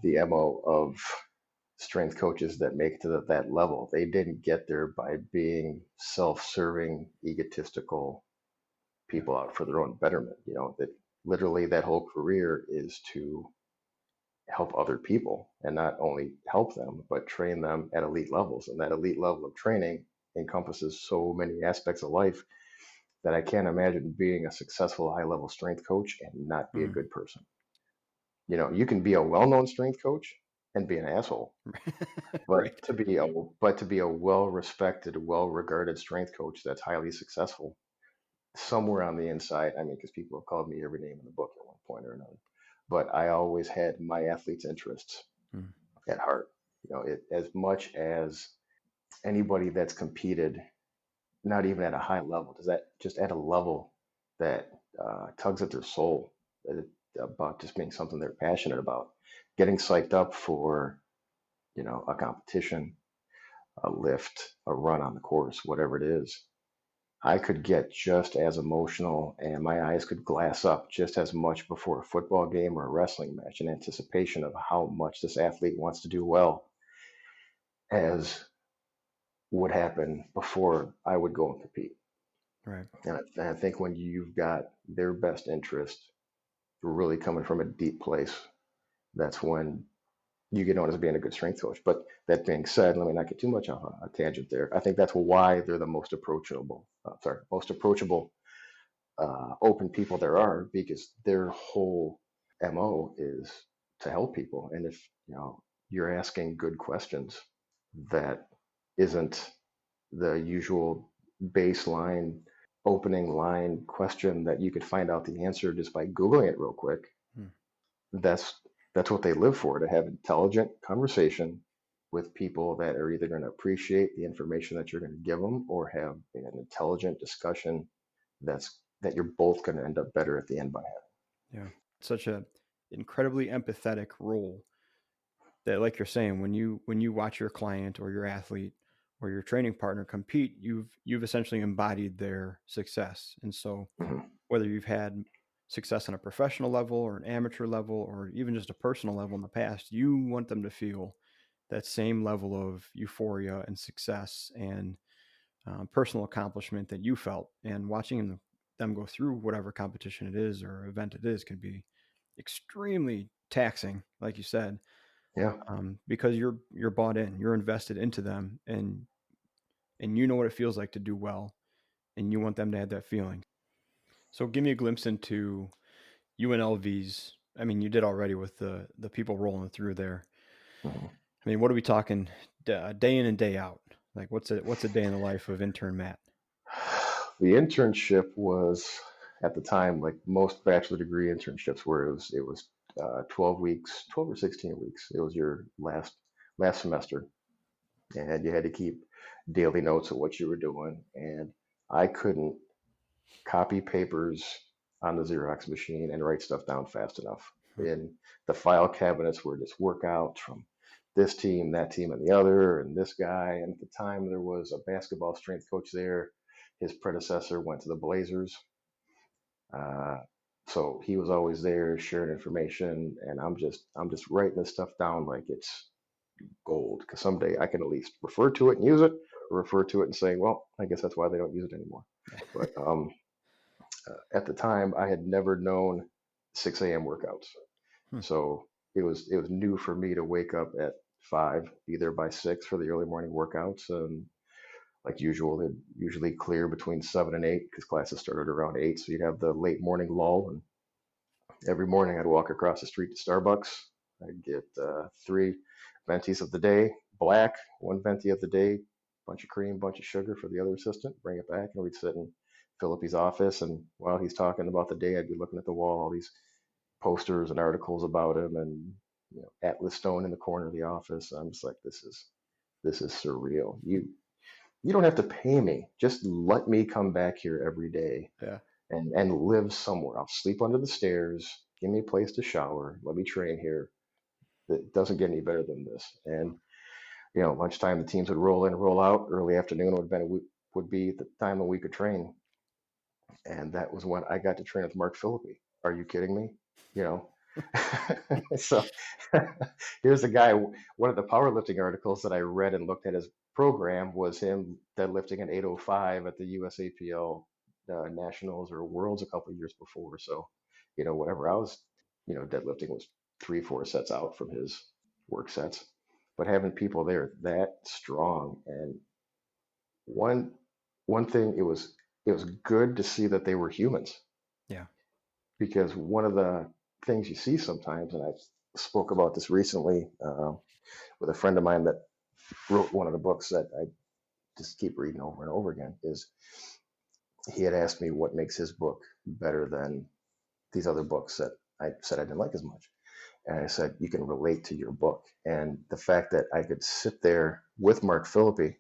the MO of strength coaches that make it to that level. They didn't get there by being self-serving, egotistical Yeah. people out for their own betterment. You know, that literally that whole career is to help other people and not only help them, but train them at elite levels. And that elite level of training encompasses so many aspects of life that I can't imagine being a successful high level strength coach and not be a Mm. good person. You know, you can be a well known strength coach and be an asshole. Right. But to be a well respected, well regarded strength coach that's highly successful, somewhere on the inside, I mean, because people have called me every name in the book at one point or another, but I always had my athletes' interests Mm. at heart. You know, as much as anybody that's competed, not even at a high level, does that just at a level that tugs at their soul about just being something they're passionate about, getting psyched up for, you know, a competition, a lift, a run on the course, whatever it is. I could get just as emotional and my eyes could glass up just as much before a football game or a wrestling match in anticipation of how much this athlete wants to do well as would happen before I would go and compete. Right. And I think when you've got their best interest really coming from a deep place, that's when you get known as being a good strength coach. But that being said, let me not get too much off a tangent there. I think that's why they're the most approachable. Most approachable, open people there are because their whole mo is to help people. And if you know you're asking good questions, that isn't the usual baseline opening line question that you could find out the answer just by googling it real quick. Mm. that's that's what they live for, to have intelligent conversation with people that are either going to appreciate the information that you're going to give them or have an intelligent discussion that you're both going to end up better at the end by Yeah. Such a incredibly empathetic role that, like you're saying, when you watch your client or your athlete or your training partner compete, you've essentially embodied their success. And so having. whether you've had success on a professional level or an amateur level or even just a personal level in the past, you want them to feel that same level of euphoria and success and personal accomplishment that you felt. And watching them go through whatever competition it is or event it is can be extremely taxing, like you said, Yeah. because you're bought in, you're invested into them, and you know what it feels like to do well, and you want them to have that feeling. So give me a glimpse into UNLV's. I mean, you did already with the people rolling through there. Mhm. I mean, what are we talking day in and day out? Like, what's a day in the life of intern Matt? The internship was at the time like most bachelor degree internships, where it was 12 weeks, 12 or 16 weeks. It was your last semester, and you had to keep daily notes of what you were doing. And I couldn't copy papers on the Xerox machine and write stuff down fast enough. And the file cabinets were just workouts from this team, that team, and the other, and this guy. And at the time, there was a basketball strength coach there. His predecessor went to the Blazers. Uh, so he was always there sharing information, and I'm just writing this stuff down like it's gold because someday I can at least refer to it and use it, or refer to it and say, well, I guess that's why they don't use it anymore. But At the time, I had never known 6 a.m. workouts, Hmm. so it was new for me to wake up at 5, be there by 6 for the early morning workouts, and like usual, they'd usually clear between 7 and 8 because classes started around 8. So you'd have the late morning lull, and every morning I'd walk across the street to Starbucks. I'd get 3 ventis of the day, black, 1 venti of the day, bunch of cream, bunch of sugar for the other assistant, bring it back, and we'd sit in Philippe's office. And while he's talking about the day, I'd be looking at the wall, all these posters and articles about him, and Atlas Stone in the corner of the office. I'm just like, this is surreal. You don't have to pay me. Just let me come back here every day Yeah. and live somewhere. I'll sleep under the stairs. Give me a place to shower. Let me train here. It doesn't get any better than this. And lunchtime the teams would roll in, roll out. Early afternoon would be the time when we could train. And that was when I got to train with Mark Philippi. Are you kidding me? You know. So here's a guy. One of the powerlifting articles that I read and looked at his program was him deadlifting an 805 at the USAPL Nationals or Worlds a couple of years before. So, whatever I was, deadlifting was 3, 4 sets out from his work sets. But having people there that strong, and one one thing, it was good to see that they were humans, Yeah. because one of the things you see sometimes, and I spoke about this recently with a friend of mine that wrote one of the books that I just keep reading over and over again, is he had asked me what makes his book better than these other books that I said I didn't like as much. And I said, you can relate to your book. And the fact that I could sit there with Mark Philippi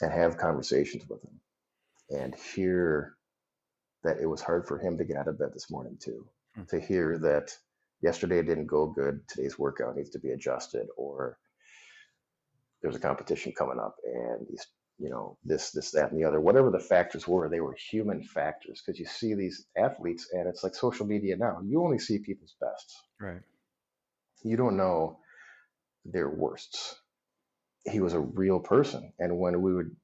and have conversations with him and hear that it was hard for him to get out of bed this morning too, Hmm. to hear that yesterday didn't go good, today's workout needs to be adjusted, or there's a competition coming up and this, that, and the other, whatever the factors were, they were human factors, because you see these athletes and it's like social media now. You only see people's bests. Right. You don't know their worsts. He was a real person. And when we would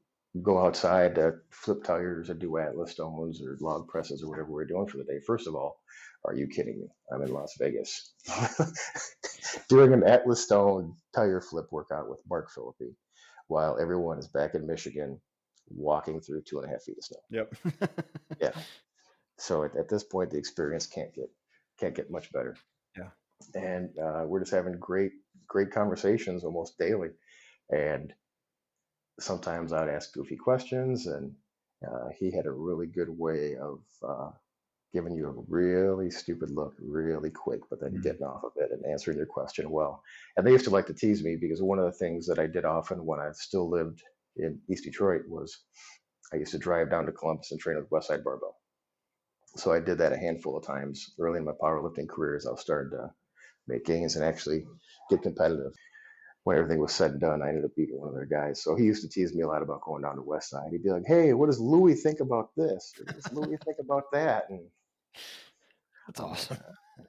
go outside to flip tires or do Atlas stones or log presses or whatever we were doing for the day, first of all, are you kidding me? I'm in Las Vegas doing an Atlas stone tire flip workout with Mark Philippi while everyone is back in Michigan walking through 2.5 feet of snow. Yep. Yeah. So at this point, the experience can't get much better. Yeah. And we're just having great conversations almost daily. And sometimes I'd ask goofy questions, and he had a really good way of giving you a really stupid look really quick, but then Mm. getting off of it and answering your question well. And they used to like to tease me because one of the things that I did often when I still lived in East Detroit was I used to drive down to Columbus and train with Westside Barbell. So I did that a handful of times early in my powerlifting career as I was starting to make gains and actually get competitive. When everything was said and done, I ended up beating one of their guys. So he used to tease me a lot about going down to West Side. He'd be like, "Hey, what does Louis think about this? Or what does Louis think about that?" And That's I'm like, awesome.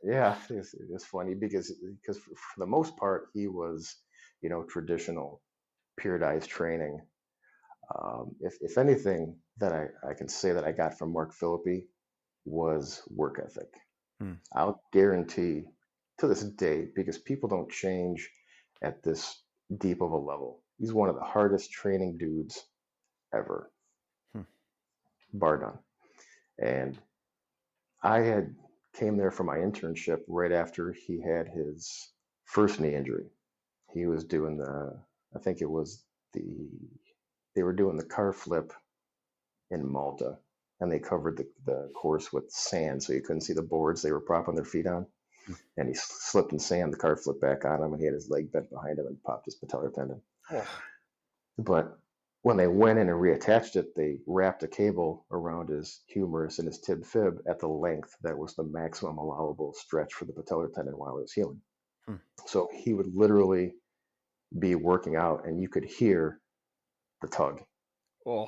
"Yeah, it's funny because for the most part he was, traditional periodized training. If anything that I can say that I got from Mark Philippi was work ethic. Hmm. I'll guarantee to this day, because people don't change at this deep of a level. He's one of the hardest training dudes ever, Hmm. bar none. And I had came there for my internship right after he had his first knee injury. He was doing I think it was they were doing the car flip in Malta, and they covered the course with sand so you couldn't see the boards they were propping their feet on. Hmm. And he slipped in sand. The car flipped back on him, and he had his leg bent behind him and popped his patellar tendon. Oh. But when they went in and reattached it, they wrapped a cable around his humerus and his tib fib at the length that was the maximum allowable stretch for the patellar tendon while it was healing. Hmm. So he would literally be working out, and you could hear the tug Oh.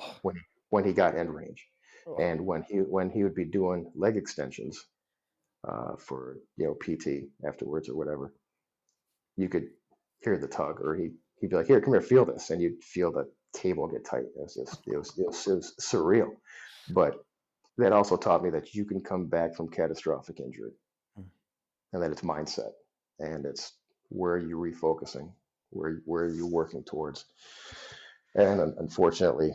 when he got end range. Oh. And when he would be doing leg extensions for PT afterwards or whatever, you could hear the tug, or he'd be like, "Here, come here, feel this," and you'd feel the cable get tight. It was surreal. But that also taught me that you can come back from catastrophic injury, and that it's mindset, and it's where are you refocusing, where are you working towards. And unfortunately,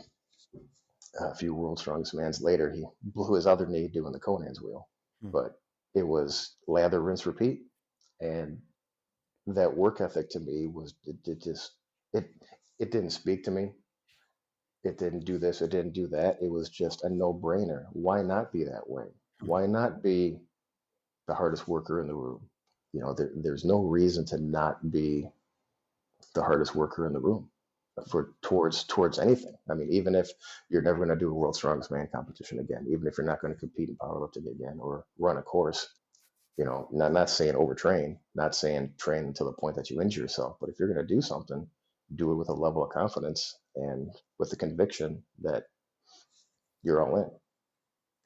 a few world's strongest mans later, he blew his other knee doing the Conan's wheel. Mm. But it was lather, rinse, repeat, and that work ethic to me was it just it it didn't speak to me. It didn't do this, it didn't do that. It was just a no-brainer. Why not be that way? Why not be the hardest worker in the room? There's no reason to not be the hardest worker in the room for towards anything. I mean, even if you're never going to do a world's strongest man competition again, even if you're not going to compete in powerlifting again or run a course, not saying overtrain, not saying train to the point that you injure yourself, but if you're going to do something, do it with a level of confidence and with the conviction that you're all in.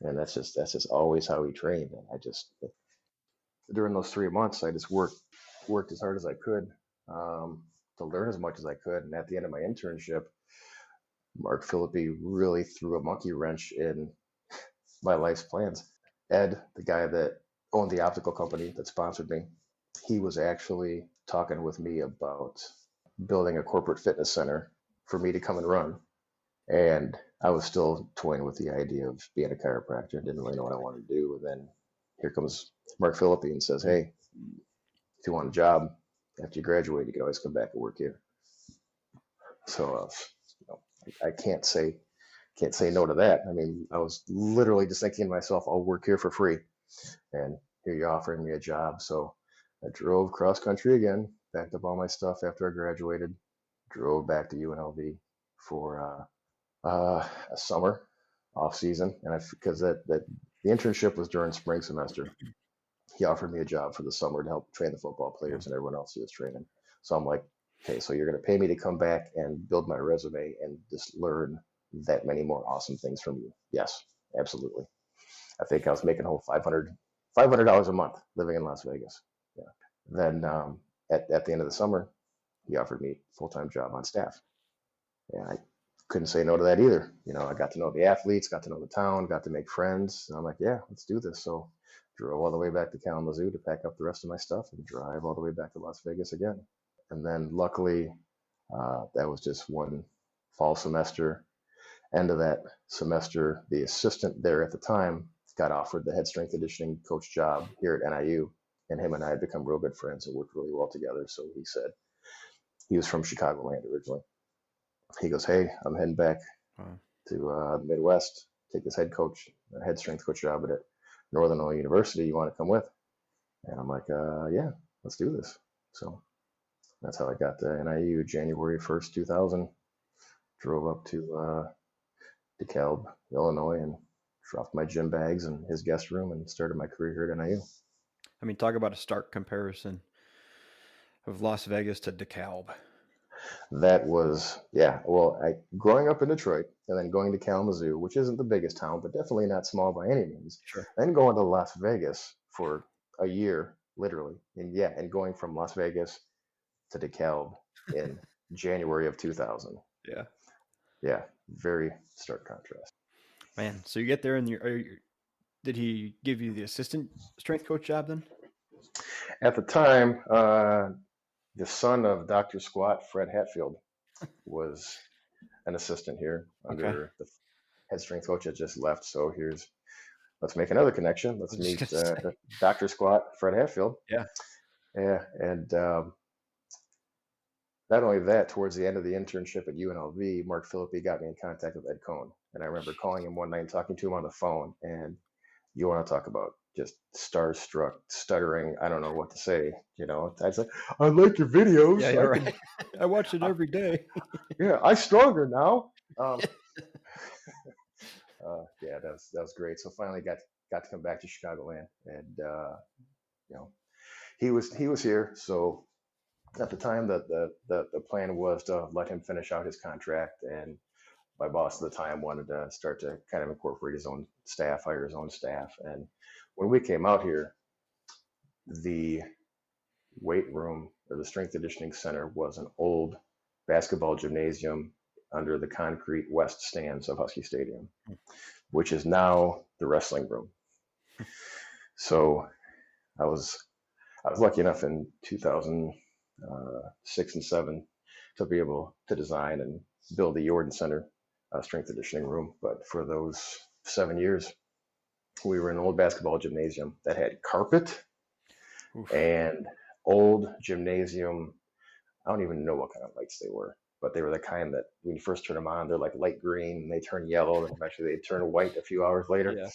And that's just always how we trained. And I just during those 3 months, I just worked as hard as I could, to learn as much as I could. And at the end of my internship, Mark Philippi really threw a monkey wrench in my life's plans. Ed, the guy that owned the optical company that sponsored me, he was actually talking with me about building a corporate fitness center for me to come and run. And I was still toying with the idea of being a chiropractor, didn't really know what I wanted to do. And then here comes Mark Philippi and says, hey, if you want a job after you graduate, you can always come back and work here. So I can't say no to that. I mean, I was literally just thinking to myself, I'll work here for free. And here you're offering me a job. So I drove cross country again, packed up all my stuff after I graduated, drove back to UNLV for a summer off season. And because that the internship was during spring semester, he offered me a job for the summer to help train the football players and everyone else he was training. So I'm like, okay, so you're going to pay me to come back and build my resume and just learn that many more awesome things from you. Yes, absolutely. I think I was making a whole $500 a month living in Las Vegas. Yeah. Then at the end of the summer, he offered me a full-time job on staff. And I couldn't say no to that either. I got to know the athletes, got to know the town, got to make friends. And I'm like, yeah, let's do this. So drove all the way back to Kalamazoo to pack up the rest of my stuff and drive all the way back to Las Vegas again. And then luckily, that was just one fall semester. End of that semester, the assistant there at the time got offered the head strength conditioning coach job here at NIU. And him and I had become real good friends and worked really well together. So he said, he was from Chicagoland originally. He goes, hey, I'm heading back to the Midwest, take this head strength coach job at Northern Illinois University. You want to come with? And I'm like, yeah, let's do this. So that's how I got to NIU January 1st, 2000. Drove up to DeKalb, Illinois, and dropped my gym bags in his guest room and started my career here at NIU. I mean, talk about a stark comparison of Las Vegas to DeKalb. That was, yeah. Well, growing up in Detroit and then going to Kalamazoo, which isn't the biggest town, but definitely not small by any means. Sure. Then going to Las Vegas for a year, literally, and going from Las Vegas to DeKalb in January of 2000. Yeah. Yeah, very stark contrast. Man, so you get there and did he give you the assistant strength coach job then? At the time, the son of Dr. Squat, Fred Hatfield, was an assistant here under the head strength coach that just left. So let's make another connection. Let's meet Dr. Squat, Fred Hatfield. Yeah. Yeah. And not only that, towards the end of the internship at UNLV, Mark Philippi got me in contact with Ed Cohn. And I remember calling him one night and talking to him on the phone. And you want to talk about just starstruck, stuttering, I don't know what to say. I was like, I like your videos. Yeah, you're right. I watch it every day. Yeah, I'm stronger now. Yeah, that was great. So finally got to come back to Chicagoland, and he was here. So at the time, the plan was to let him finish out his contract, and my boss at the time wanted to start to kind of incorporate his own staff, hire his own staff. And when we came out here, the weight room or the strength conditioning center was an old basketball gymnasium under the concrete west stands of Husky Stadium, which is now the wrestling room. So I was I was lucky enough in 2006 and seven to be able to design and build the Jordan Center strength conditioning room. But for those 7 years, we were in an old basketball gymnasium that had carpet Oof. and old gymnasium. I don't even know what kind of lights they were, but they were the kind that when you first turn them on, they're like light green and they turn yellow and eventually they turn white a few hours later. Yeah.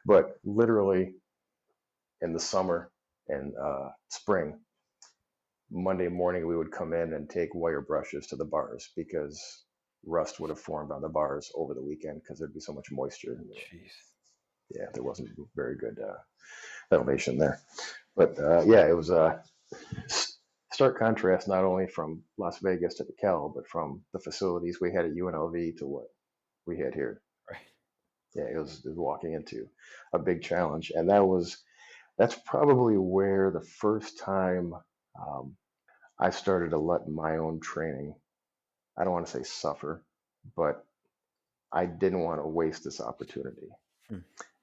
But literally in the summer and spring, Monday morning we would come in and take wire brushes to the bars because rust would have formed on the bars over the weekend because there'd be so much moisture. Jeez. Yeah, there wasn't very good ventilation there. But yeah, it was a stark contrast not only from Las Vegas to DeKalb, but from the facilities we had at UNLV to what we had here. Right. Yeah, it was walking into a big challenge, and that's probably where the first time um, I started to let my own training. I don't want to say suffer, but I didn't want to waste this opportunity. Hmm.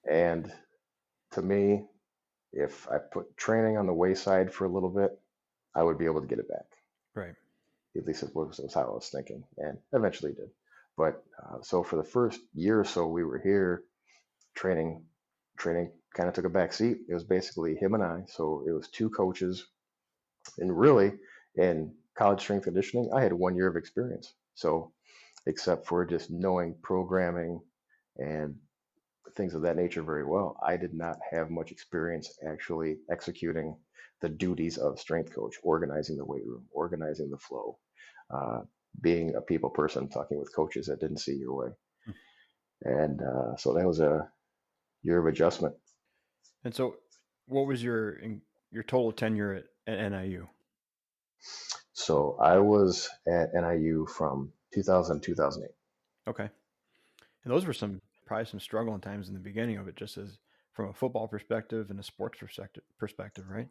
And to me, if I put training on the wayside for a little bit, I would be able to get it back. Right. At least it was how I was thinking, and eventually did. But so for the first year or so we were here, training, training kind of took a back seat. It was basically him and I. So it was two coaches, and really in college strength conditioning, I had 1 year of experience. So except for just knowing programming and things of that nature very well, I did not have much experience actually executing the duties of strength coach, organizing the weight room, organizing the flow, uh, being a people person, talking with coaches that didn't see your way. Hmm. And so that was a year of adjustment. And so, what was your total tenure at NIU? So I was at NIU from 2000 to 2008. Okay. And those were probably some struggling times in the beginning of it, just as from a football perspective and a sports perspective, right?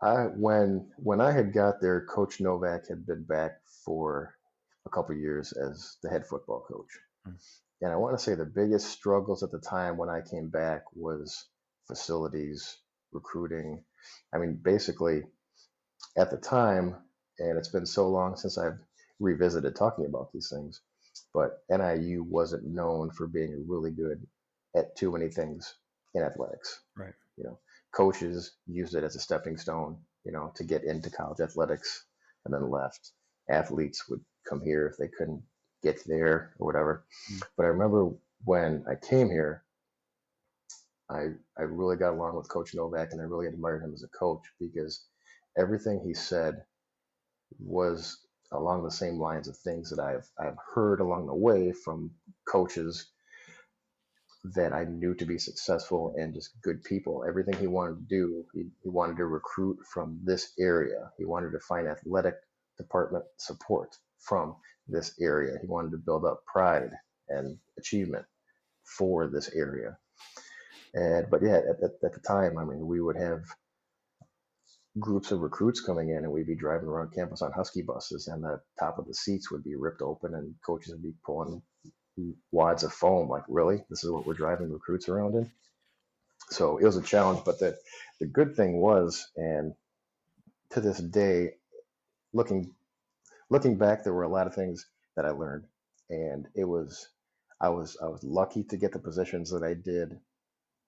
When I had got there, Coach Novak had been back for a couple years as the head football coach. Hmm. And I want to say the biggest struggles at the time when I came back was facilities, recruiting. I mean, basically at the time, and it's been so long since I've revisited talking about these things, but NIU wasn't known for being really good at too many things in athletics. Right. You know, coaches used it as a stepping stone, to get into college athletics and then left. Athletes would come here if they couldn't get there or whatever. Hmm. But I remember when I came here, I really got along with Coach Novak and I really admired him as a coach because everything he said was along the same lines of things that I've heard along the way from coaches that I knew to be successful and just good people. Everything he wanted to do, he wanted to recruit from this area. He wanted to find athletic department support from this area. He wanted to build up pride and achievement for this area. But yeah, at the time, I mean, we would have groups of recruits coming in and we'd be driving around campus on Husky buses and the top of the seats would be ripped open and coaches would be pulling wads of foam. Like, really? This is what we're driving recruits around in? So it was a challenge, but the good thing was, and to this day, looking looking back, there were a lot of things that I learned, and I was lucky to get the positions that I did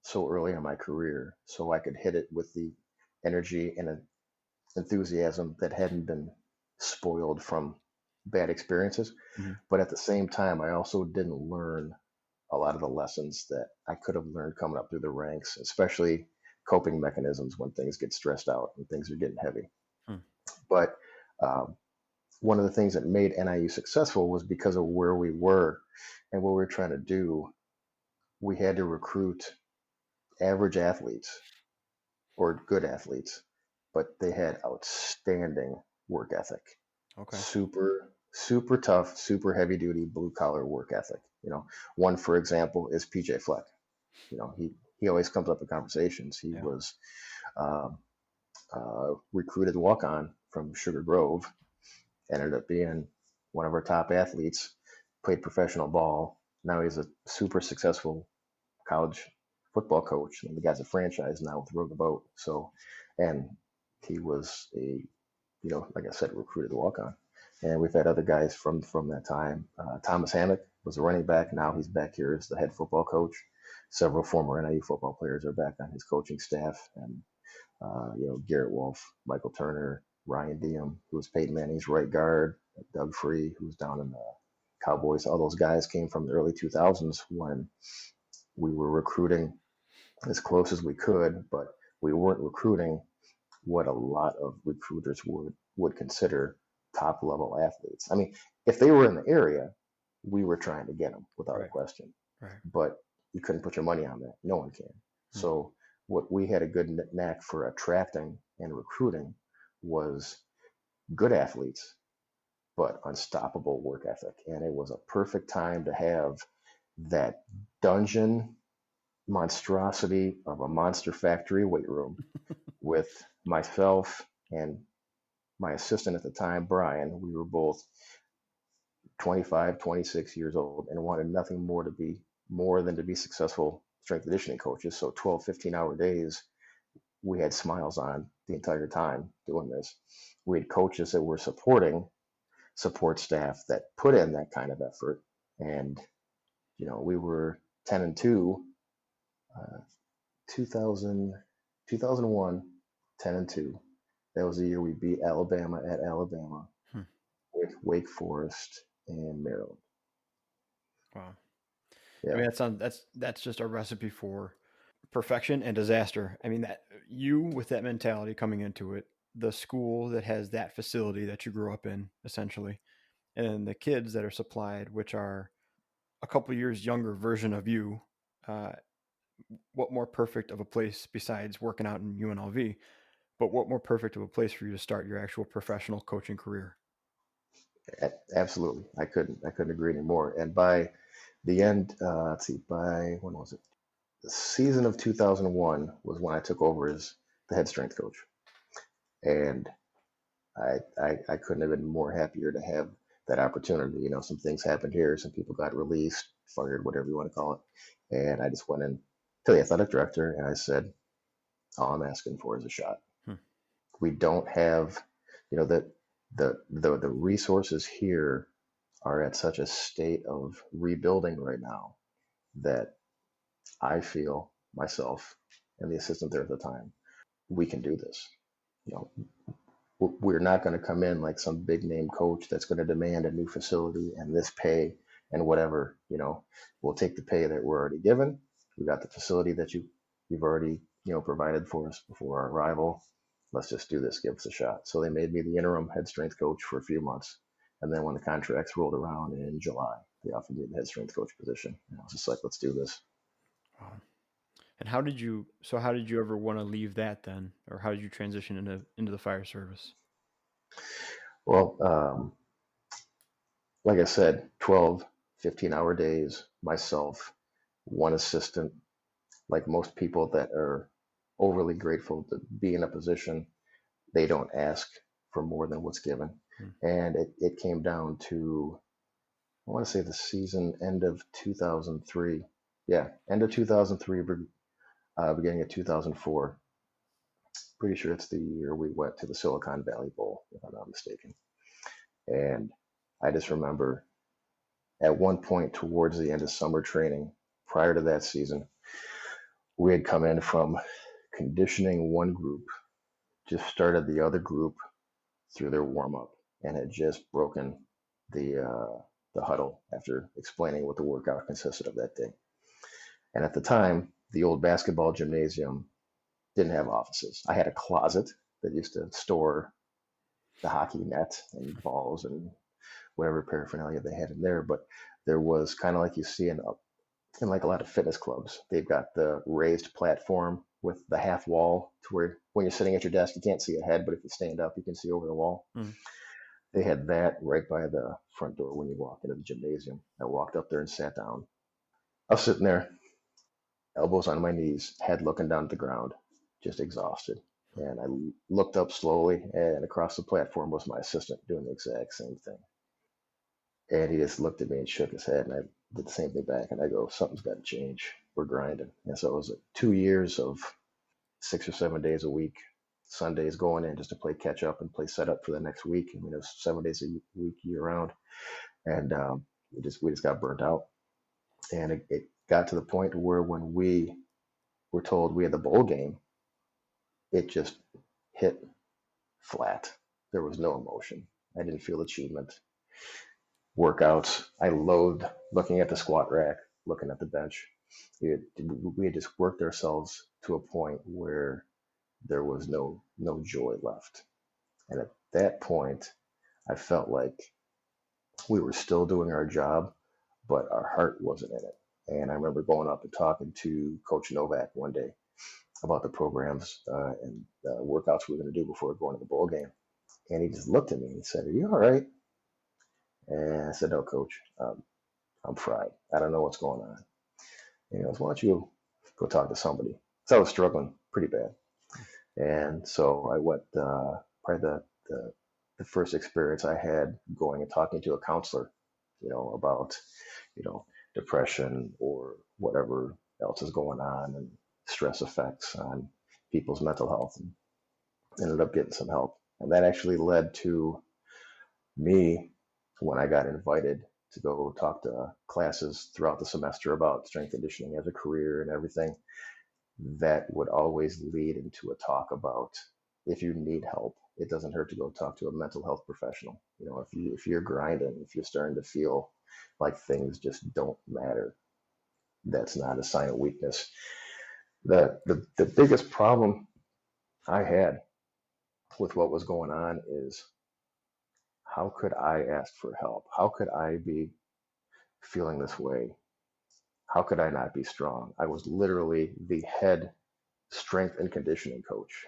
so early in my career, so I could hit it with the energy and enthusiasm that hadn't been spoiled from bad experiences. Hmm. But at the same time, I also didn't learn a lot of the lessons that I could have learned coming up through the ranks, especially coping mechanisms when things get stressed out and things are getting heavy. Hmm. But um, one of the things that made NIU successful was because of where we were and what we were trying to do. We had to recruit average athletes or good athletes, but they had outstanding work ethic. Okay. Super, super tough, super heavy duty blue collar work ethic. One, for example, is PJ Fleck. He always comes up in conversations. He Yeah. was um, recruited walk on from Sugar Grove, ended up being one of our top athletes, played professional ball. Now he's a super successful college football coach, and the guy's a franchise now with Row the Boat. So, and he was a, like I said, recruited to walk on. And we've had other guys from that time. Thomas Hammock was a running back. Now he's back here as the head football coach. Several former NIU football players are back on his coaching staff, and Garrett Wolf, Michael Turner, Ryan Diem, who was Peyton Manning's right guard, Doug Free, who's down in the Cowboys. All those guys came from the early 2000s when we were recruiting as close as we could, but we weren't recruiting what a lot of recruiters would consider top level athletes. I mean, if they were in the area, we were trying to get them without a question. Right. But you couldn't put your money on that. No one can. So what we had a good knack for attracting and recruiting was good athletes, but unstoppable work ethic. And it was a perfect time to have that dungeon monstrosity of a monster factory weight room with myself and my assistant at the time, Brian. We were both 25, 26 years old and wanted nothing more than to be successful strength conditioning coaches. So 12, 15-hour days, we had smiles on the entire time doing this. We had coaches that were supporting support staff that put in that kind of effort. And, we were 10-2, 2001, 10-2. That was the year we beat Alabama at Alabama with Wake Forest and Maryland. Wow. Yeah. I mean, that's just a recipe for perfection and disaster. I mean, that you with that mentality coming into it, the school that has that facility that you grew up in, essentially, and the kids that are supplied, which are a couple years younger version of you. What more perfect of a place besides working out in UNLV? But what more perfect of a place for you to start your actual professional coaching career? Absolutely. I couldn't agree anymore. And by the end, by when was it? The season of 2001 was when I took over as the head strength coach. And I couldn't have been more happier to have that opportunity. Some things happened here. Some people got released, fired, whatever you want to call it. And I just went in to the athletic director and I said, all I'm asking for is a shot. We don't have, the resources here are at such a state of rebuilding right now that I feel myself and the assistant there at the time, we can do this. We're not going to come in like some big name coach that's going to demand a new facility and this pay and whatever. We'll take the pay that we're already given. We got the facility that you've already provided for us before our arrival. Let's just do this. Give us a shot. So they made me the interim head strength coach for a few months, and then when the contracts rolled around in July, they offered me the head strength coach position. And I was just like, let's do this. Wow. And how did you ever want to leave that then? Or how did you transition into the fire service? Well, like I said, 12, 15-hour days, myself, one assistant. Like most people that are overly grateful to be in a position, they don't ask for more than what's given. And it came down to, I want to say the season end of 2003. Yeah, end of 2003, beginning of 2004. Pretty sure it's the year we went to the Silicon Valley Bowl, if I'm not mistaken. And I just remember at one point towards the end of summer training, prior to that season, we had come in from conditioning one group, just started the other group through their warm up, and had just broken the huddle after explaining what the workout consisted of that day. And at the time, the old basketball gymnasium didn't have offices. I had a closet that used to store the hockey net and balls and whatever paraphernalia they had in there. But there was kind of like you see in like a lot of fitness clubs. They've got the raised platform with the half wall to where when you're sitting at your desk, you can't see ahead, but if you stand up, you can see over the wall. They had that right by the front door when you walk into the gymnasium. I walked up there and sat down. I was sitting there, elbows on my knees, head looking down at the ground, just exhausted. And I looked up slowly, and across the platform was my assistant doing the exact same thing. And he just looked at me and shook his head, and I did the same thing back. And I go, something's got to change. We're grinding. And so it was like 2 years of 6 or 7 days a week, Sundays going in just to play catch up and play setup for the next week. I mean, it was 7 days a week year round, and we just got burnt out. And it got to the point where when we were told we had the bowl game, it just hit flat. There was no emotion. I didn't feel achievement. Workouts, I loathed looking at the squat rack, looking at the bench. We had just worked ourselves to a point where there was no joy left. And at that point, I felt like we were still doing our job, but our heart wasn't in it. And I remember going up and talking to Coach Novak one day about the programs and workouts we were going to do before going to the bowl game. And he just looked at me and he said, "Are you all right?" And I said, "No, Coach, I'm fried. I don't know what's going on." And he goes, "Why don't you go talk to somebody?" So I was struggling pretty bad. And so I went, probably the first experience I had going and talking to a counselor, about, you know, depression or whatever else is going on and stress effects on people's mental health, and ended up getting some help. And that actually led to me, when I got invited to go talk to classes throughout the semester about strength conditioning as a career and everything, that would always lead into a talk about, if you need help, it doesn't hurt to go talk to a mental health professional. If you're grinding, if you're starting to feel like things just don't matter, that's not a sign of weakness. The biggest problem I had with what was going on is, how could I ask for help? How could I be feeling this way? How could I not be strong? I was literally the head strength and conditioning coach.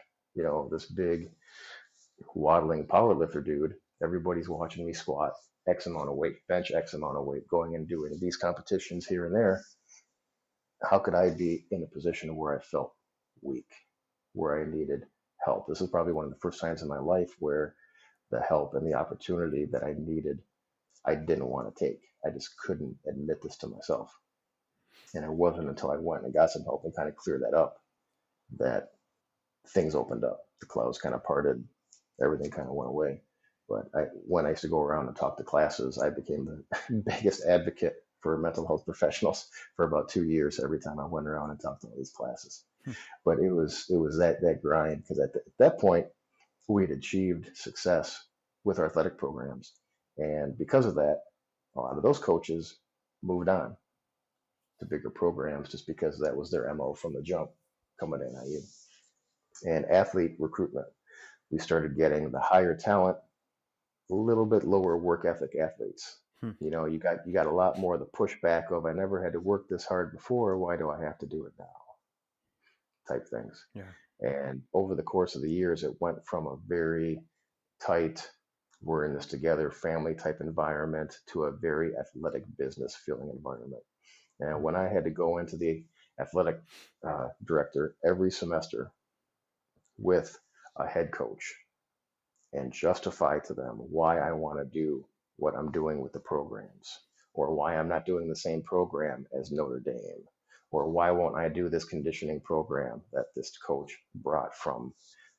This big waddling powerlifter dude. Everybody's watching me squat X amount of weight, bench X amount of weight, going and doing these competitions here and there. How could I be in a position where I felt weak, where I needed help? This is probably one of the first times in my life where the help and the opportunity that I needed, I didn't want to take. I just couldn't admit this to myself. And it wasn't until I went and got some help and kind of cleared that up that things opened up. The clouds kind of parted, everything kind of went away. But when I used to go around and talk to classes, I became the biggest advocate for mental health professionals for about 2 years. Every time I went around and talked to all these classes, but it was that grind, because at that point we had achieved success with our athletic programs, and because of that, a lot of those coaches moved on to bigger programs just because that was their MO from the jump coming in IU. And athlete recruitment, we started getting the higher talent, a little bit lower work ethic athletes. You got a lot more of the pushback of, "I never had to work this hard before. Why do I have to do it now?" type things. Yeah. And over the course of the years, it went from a very tight, we're in this together, family type environment to a very athletic business feeling environment. And when I had to go into the athletic director every semester with a head coach and justify to them why I want to do what I'm doing with the programs, or why I'm not doing the same program as Notre Dame, or why won't I do this conditioning program that this coach brought from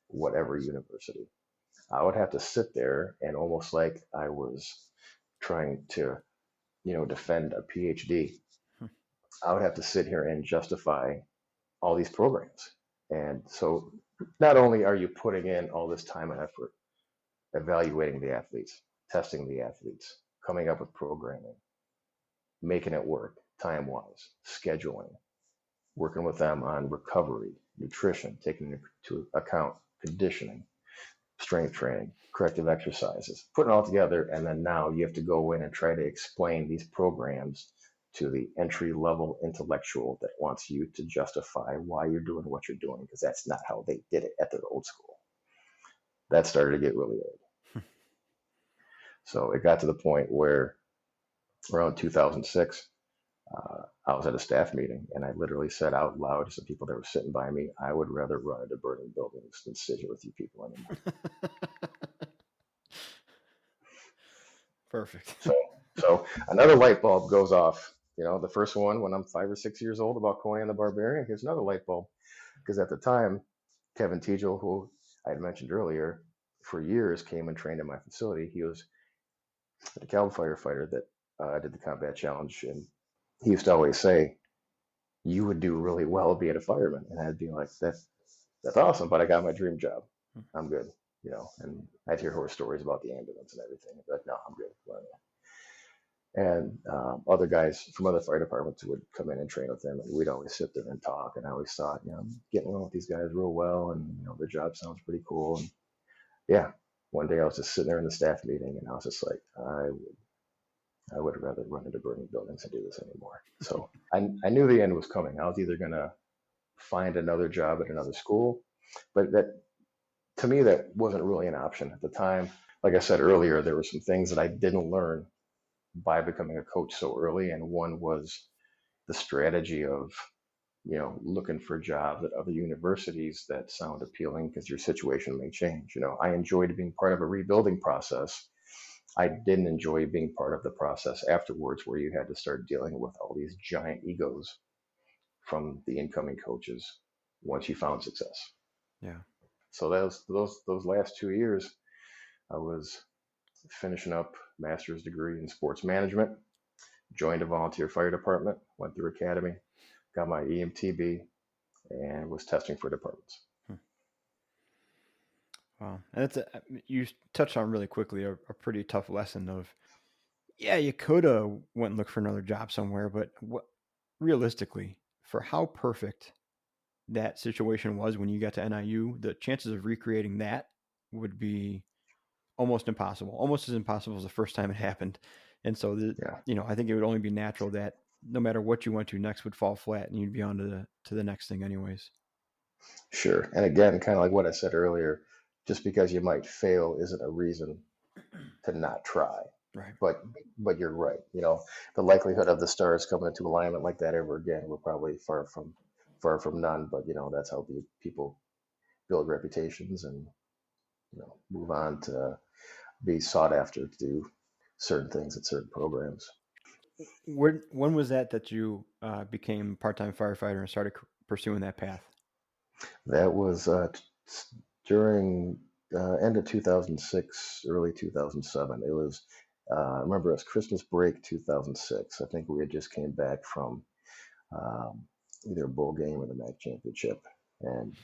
whatever university. I would have to sit there and, almost like I was trying to, defend a PhD, I would have to sit here and justify all these programs. And so not only are you putting in all this time and effort, evaluating the athletes, testing the athletes, coming up with programming, making it work time-wise, scheduling, working with them on recovery, nutrition, taking into account conditioning, strength training, corrective exercises, putting it all together. And then now you have to go in and try to explain these programs to the entry-level intellectual that wants you to justify why you're doing what you're doing, because that's not how they did it at their old school. That started to get really old. So it got to the point where around 2006, I was at a staff meeting and I literally said out loud to some people that were sitting by me, "I would rather run into burning buildings than sit here with you people anymore." Perfect. So So another light bulb goes off. The first one when I'm 5 or 6 years old about Conan the Barbarian. Here's another light bulb because at the time, Kevin Teagle, who I had mentioned earlier, for years came and trained in my facility. He was the Cal firefighter that did the combat challenge, and he used to always say, "You would do really well being a fireman," and I'd be like, "That's awesome, but I got my dream job. I'm good." And I'd hear horror stories about the ambulance and everything. But no, I'm good. And other guys from other fire departments would come in and train with them, and we'd always sit there and talk. And I always thought, I'm getting along with these guys real well, and their job sounds pretty cool. And yeah, one day I was just sitting there in the staff meeting, and I was just like, I would rather run into burning buildings than do this anymore. So I knew the end was coming. I was either gonna find another job at another school, but that to me that wasn't really an option at the time. Like I said earlier, there were some things that I didn't learn by becoming a coach so early, and one was the strategy of looking for jobs at other universities that sound appealing because your situation may change. I enjoyed being part of a rebuilding process. I didn't enjoy being part of the process afterwards where you had to start dealing with all these giant egos from the incoming coaches once you found success. Yeah. So those last 2 years, I was finishing up master's degree in sports management, joined a volunteer fire department, went through academy, got my EMTB, and was testing for departments. Wow. And you touched on really quickly a pretty tough lesson of, yeah, you could have went and looked for another job somewhere, but realistically, for how perfect that situation was when you got to NIU, the chances of recreating that would be almost impossible, almost as impossible as the first time it happened. And so, I think it would only be natural that no matter what you went to next would fall flat and you'd be on to the next thing anyways. Sure. And again, kind of like what I said earlier, just because you might fail isn't a reason to not try. Right. But you're right. The likelihood of the stars coming into alignment like that ever again, we're probably far from none. But that's how people build reputations and move on to be sought after to do certain things at certain programs. When was that you became part-time firefighter and started pursuing that path? That was during end of 2006, early 2007. It was, I remember it was Christmas break 2006. I think we had just came back from either a bowl game or the MAC championship. And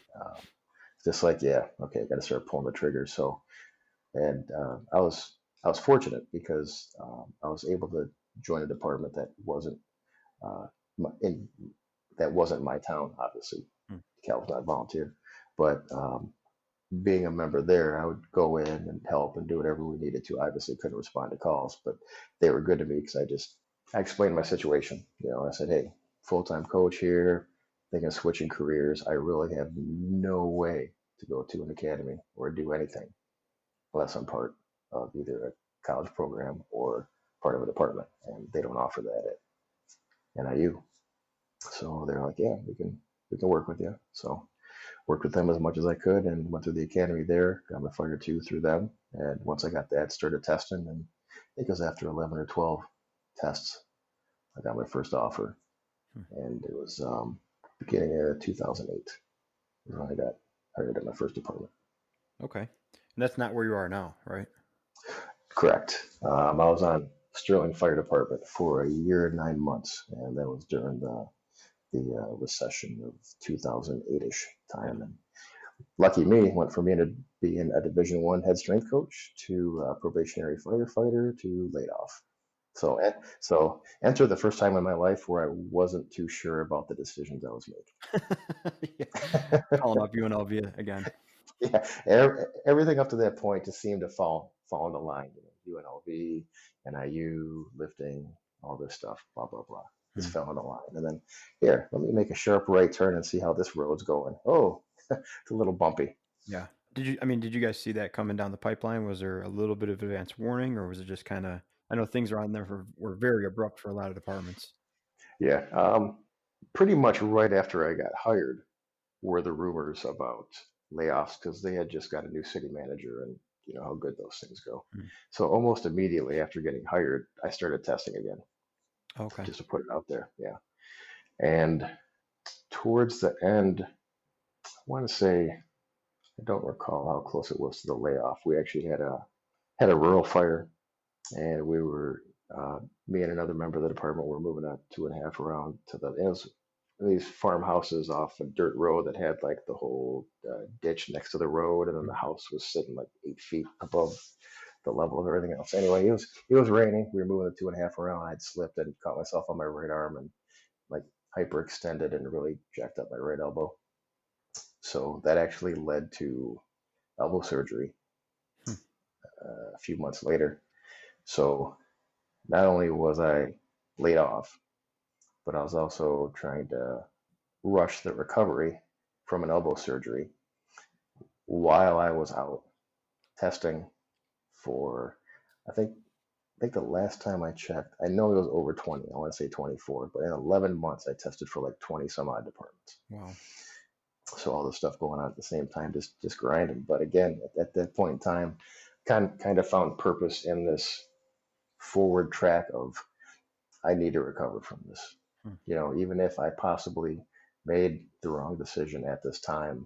just like, yeah, okay, I got to start pulling the trigger. So, and I was fortunate because I was able to join a department that wasn't uh, that wasn't my town, obviously. Cal was not volunteer, but being a member there, I would go in and help and do whatever we needed to. I obviously couldn't respond to calls, but they were good to me because I explained my situation. I said, hey, full-time coach here, thinking of switching careers. I really have no way to go to an academy or do anything unless I'm part of either a college program or part of a department, and they don't offer that at NIU. So they're like, yeah, we can work with you. So worked with them as much as I could and went through the academy there, got my Fire 2 through them. And once I got that, started testing. And I think it was after 11 or 12 tests, I got my first offer. And it was beginning of 2008 when I got hired at my first department. Okay. And that's not where you are now, right? Correct. I was on Sterling Fire Department for a year and 9 months. And that was during the recession of 2008-ish time. And lucky me, went from being a Division I head strength coach to a probationary firefighter to laid off. So enter the first time in my life where I wasn't too sure about the decisions I was making. Yeah. Calling up UNLV again. Yeah, everything up to that point just seemed to fall into line. UNLV, NIU, lifting, all this stuff, blah blah blah. Just fell into line, and then here, let me make a sharp right turn and see how this road's going. Oh, it's a little bumpy. Yeah. Did you guys see that coming down the pipeline? Was there a little bit of advance warning, or was it just kind of? I know things around there were very abrupt for a lot of departments. Yeah, pretty much right after I got hired were the rumors about layoffs because they had just got a new city manager and how good those things go. Mm. So almost immediately after getting hired, I started testing again, Okay. just to put it out there. Yeah. And towards the end, I want to say, I don't recall how close it was to the layoff. We actually had a rural fire, and we were me and another member of the department were moving a 2.5 around to it was these farmhouses off a dirt road that had like the whole ditch next to the road, and then the Mm. house was sitting like 8 feet above the level of everything else. Anyway, it was raining. We were moving the 2.5 around. I'd slipped and caught myself on my right arm and like hyperextended and really jacked up my right elbow. So that actually led to elbow surgery Hmm. a few months later. So not only was I laid off, but I was also trying to rush the recovery from an elbow surgery while I was out testing for, I think, the last time I checked, I know it was over 20. I want to say 24, but in 11 months, I tested for like 20 some odd departments. Wow. So all this stuff going on at the same time, just grinding. But again, at that point in time, kind of found purpose in this forward track of I need to recover from this. Hmm. Even if I possibly made the wrong decision at this time,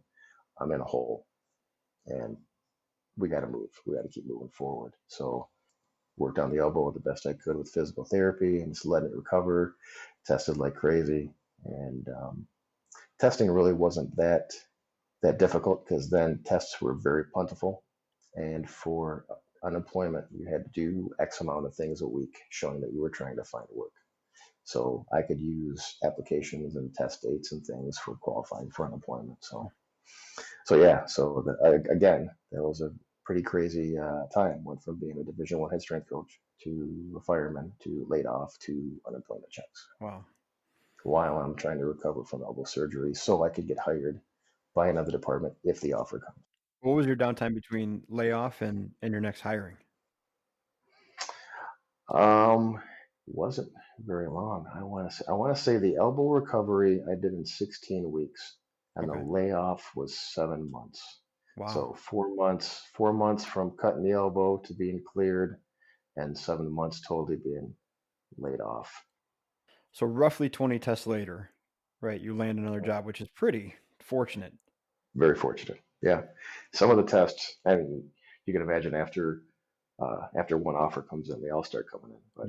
I'm in a hole, and we got to move. We got to keep moving forward. So worked on the elbow the best I could with physical therapy and just letting it recover. Tested like crazy, and testing really wasn't that difficult because then tests were very plentiful, and for unemployment, you had to do X amount of things a week, showing that you were trying to find work. So I could use applications and test dates and things for qualifying for unemployment. So yeah. So again, that was a pretty crazy time. Went from being a Division I head strength coach to a fireman to laid off to unemployment checks Wow. while I'm trying to recover from elbow surgery so I could get hired by another department if the offer comes. What was your downtime between layoff and your next hiring? Um, wasn't very long. I want to say the elbow recovery I did in 16 weeks, and the Okay. layoff was 7 months. Wow. So 4 months from cutting the elbow to being cleared, and 7 months totally being laid off. So roughly 20 tests later, right, you land another job, which is pretty fortunate. Very fortunate. Yeah. Some of the tests, I mean, you can imagine after one offer comes in, they all start coming in. But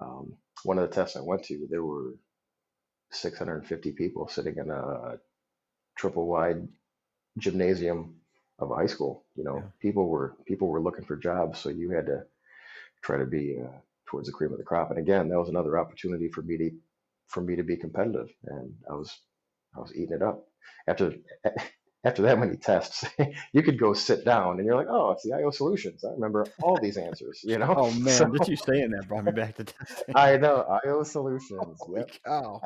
Mm. one of the tests I went to, there were 650 people sitting in a triple wide gymnasium of a high school. Yeah. People were looking for jobs, so you had to try to be towards the cream of the crop. And again, that was another opportunity for me to be competitive, and I was eating it up. After after that many tests, you could go sit down, and you're like, oh, it's the IO Solutions. I remember all these answers. Oh, So man, just you saying that brought me back to testing. I know IO Solutions. Holy Yep. cow.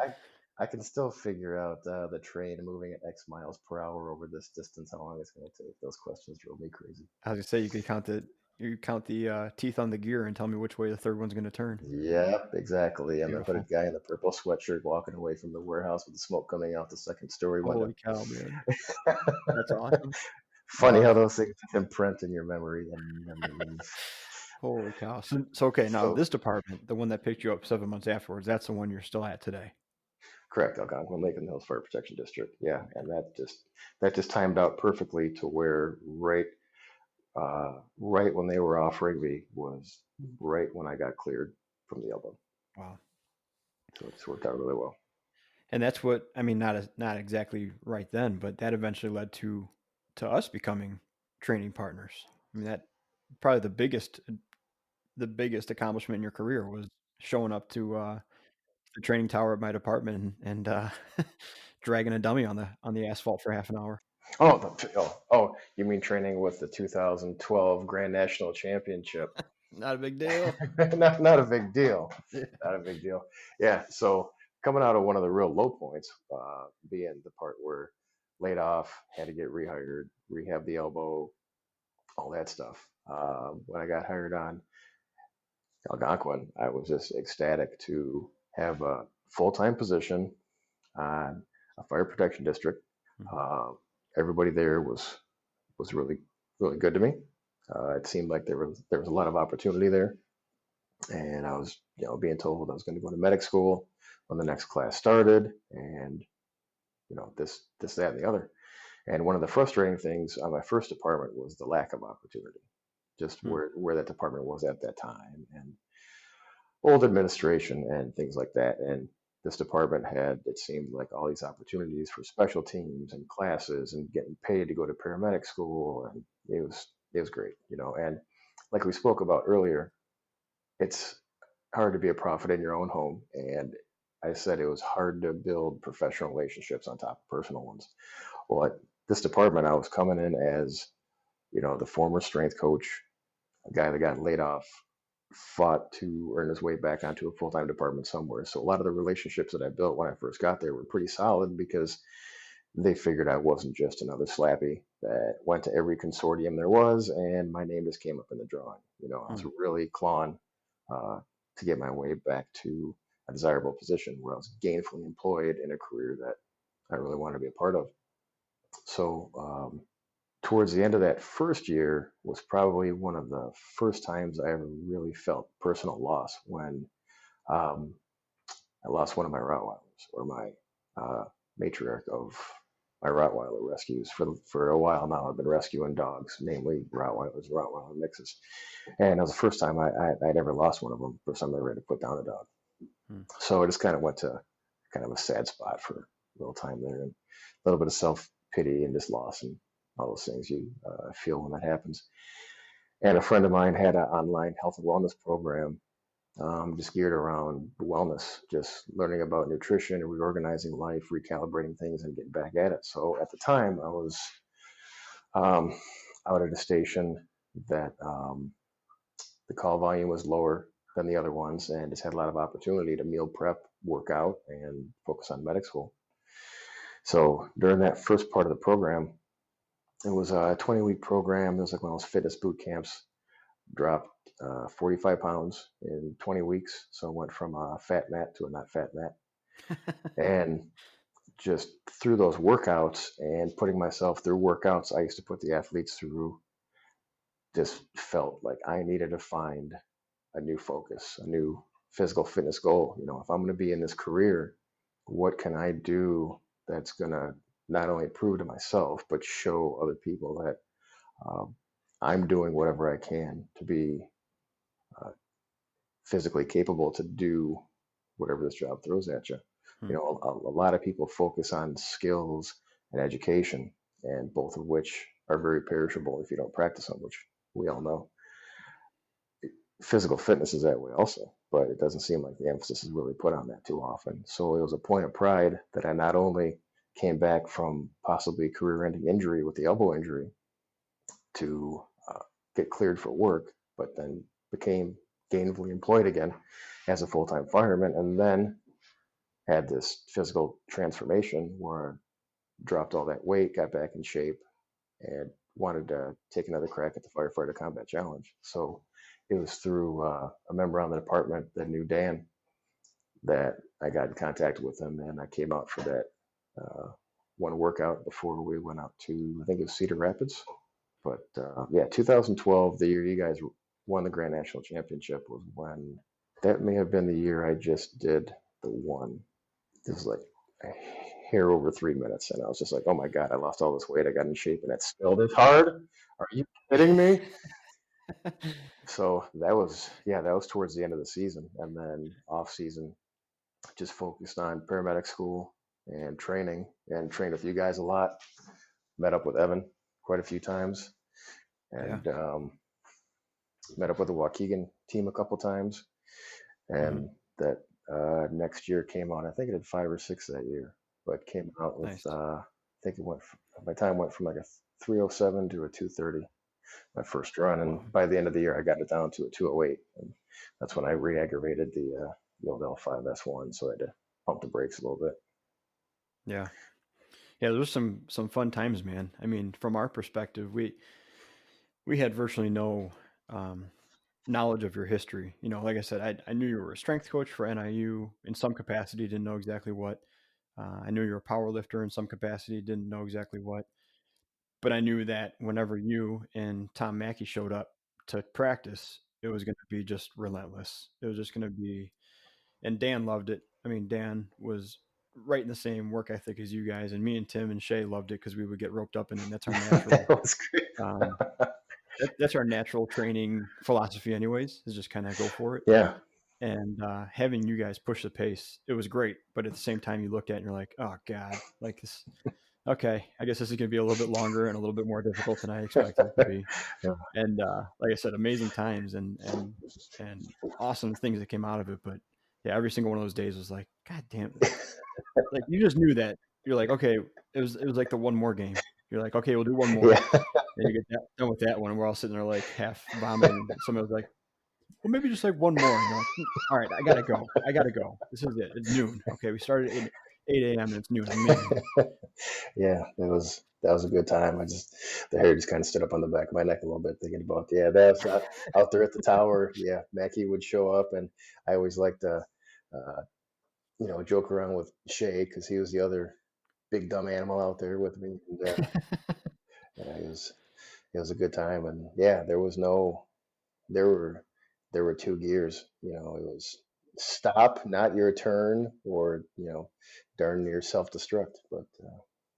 I can still figure out the train moving at X miles per hour over this distance, how long it's going to take. Those questions drove me crazy. I was gonna say you count the teeth on the gear and tell me which way the third one's gonna turn. Yep, exactly. And the Beautiful. hooded guy in the purple sweatshirt walking away from the warehouse with the smoke coming out the second story window. Holy cow, man. That's awesome. Funny Wow. how those things imprint in your memory and never leave. Holy cow. So okay, now So this department, the one that picked you up 7 months afterwards, that's the one you're still at today. correct, Algonquin, Lincoln Hills Fire Protection District. Yeah, and that just timed out perfectly to where right when they were offering me was right when I got cleared from the elbow. Wow. So it just worked out really well. And that's what I mean, not exactly right then, but that eventually led to us becoming training partners. I mean, that probably the biggest accomplishment in your career was showing up to the training tower at my department and dragging a dummy on the asphalt for half an hour. Oh, you mean training with the 2012 Grand National Championship? Not a big deal. Not a big deal. Yeah. Not a big deal. Yeah. So coming out of one of the real low points, being the part where laid off, had to get rehired, rehab the elbow, all that stuff. When I got hired on Algonquin, I was just ecstatic to have a full-time position on a fire protection district. Mhm. Uh, Everybody there was really really good to me. It seemed like there was a lot of opportunity there, and I was being told I was going to go to medic school when the next class started, and this that and the other. And one of the frustrating things on my first department was the lack of opportunity, just Hmm. where that department was at that time, and old administration and things like that. And this department had, it seemed like, all these opportunities for special teams and classes and getting paid to go to paramedic school, and it was great, And like we spoke about earlier, it's hard to be a prophet in your own home, and I said it was hard to build professional relationships on top of personal ones. Well, at this department, I was coming in as the former strength coach, a guy that got laid off, fought to earn his way back onto a full-time department somewhere. So a lot of the relationships that I built when I first got there were pretty solid because they figured I wasn't just another slappy that went to every consortium there was, and my name just came up in the drawing. I was Hmm. really clawing uh, to get my way back to a desirable position where I was gainfully employed in a career that I really wanted to be a part of. So towards the end of that first year was probably one of the first times I ever really felt personal loss when um, I lost one of my Rottweilers, or my uh, matriarch of my Rottweiler rescues. For a while now, I've been rescuing dogs, namely Rottweilers, Rottweiler mixes, and it was the first time I'd ever lost one of them. First time I ever had to put down a dog. Hmm. So I just kind of went to kind of a sad spot for a little time there, and a little bit of self pity and just loss and all those things you feel when that happens. And a friend of mine had an online health and wellness program, just geared around wellness, just learning about nutrition, reorganizing life, recalibrating things, and getting back at it. So at the time, I was um, out at a station that the call volume was lower than the other ones, and just had a lot of opportunity to meal prep, work out, and focus on medic school. So during that first part of the program, it was a 20-week program. It was like one of those fitness boot camps. Dropped 45 pounds in 20 weeks. So I went from a fat mat to a not fat mat. And just through those workouts and putting myself through workouts I used to put the athletes through, just felt like I needed to find a new focus, a new physical fitness goal. If I'm going to be in this career, what can I do that's going to not only prove to myself, but show other people that um, I'm doing whatever I can to be uh, physically capable to do whatever this job throws at you. Hmm. A lot of people focus on skills and education, and both of which are very perishable if you don't practice them, which we all know. Physical fitness is that way also, but it doesn't seem like the emphasis is really put on that too often. So it was a point of pride that I not only came back from possibly career-ending injury with the elbow injury to get cleared for work, but then became gainfully employed again as a full-time fireman, and then had this physical transformation where I dropped all that weight, got back in shape, and wanted to take another crack at the Firefighter Combat Challenge. So it was through a member on the department that knew Dan that I got in contact with him, and I came out for that one workout before we went out to, I think it was Cedar Rapids. But yeah, 2012, the year you guys won the Grand National Championship, was when that may have been the year I just did the one. It was like a hair over 3 minutes, and I was just like, "Oh my god, I lost all this weight. I got in shape, and it's still this hard. Are you kidding me?" So that was towards the end of the season, and then off season, just focused on paramedic school and training, and trained with you guys a lot. Met up with Evan quite a few times, Yeah. and met up with the Waukegan team a couple times, Hmm. and that next year came out. I think it had 5 or 6 that year, but came out with Nice. I think my time went from like a 307 to a 230 my first run, Wow. and by the end of the year I got it down to a 208, and that's when I re-aggravated the old L5S1, so I had to pump the brakes a little bit. Yeah. Yeah, there's some fun times, man. I mean, from our perspective, we had virtually no um, knowledge of your history. Like I said, I knew you were a strength coach for NIU in some capacity, didn't know exactly what. I knew you were a power lifter in some capacity, didn't know exactly what. but I knew that whenever you and Tom Mackey showed up to practice, it was going to be just relentless. It was just going to be, and Dan loved it. I mean, Dan was right in the same work ethic as you guys, and me and Tim and Shay loved it because we would get roped up in it. And that's our natural, That was great. um, that's our natural training philosophy, anyways. Is just kind of go for it. Yeah. And having you guys push the pace, it was great. But at the same time, you looked at it and you're like, oh God, like this. Okay, I guess this is going to be a little bit longer and a little bit more difficult than I expected it to be. Yeah. And like I said, amazing times and awesome things that came out of it. But yeah, every single one of those days was like, God damn, like you just knew that you're like, okay, it was like the one more game. You're like, okay, we'll do one more. Yeah. And you get done with that one, and we're all sitting there like half vomiting. Somebody was like, well, maybe just like one more. And you're like, all right, I gotta go. This is it. It's noon. Okay, we started at 8 a.m. and it's noon. I'm leaving. Yeah, that was a good time. The hair just kind of stood up on the back of my neck a little bit thinking about, yeah, that's out there at the tower. Yeah, Mackie would show up, and I always liked to, uh, joke around with Shay because he was the other big dumb animal out there with me. And, yeah, it was a good time. And yeah, there were two gears. It was stop, not your turn, or darn near self-destruct. But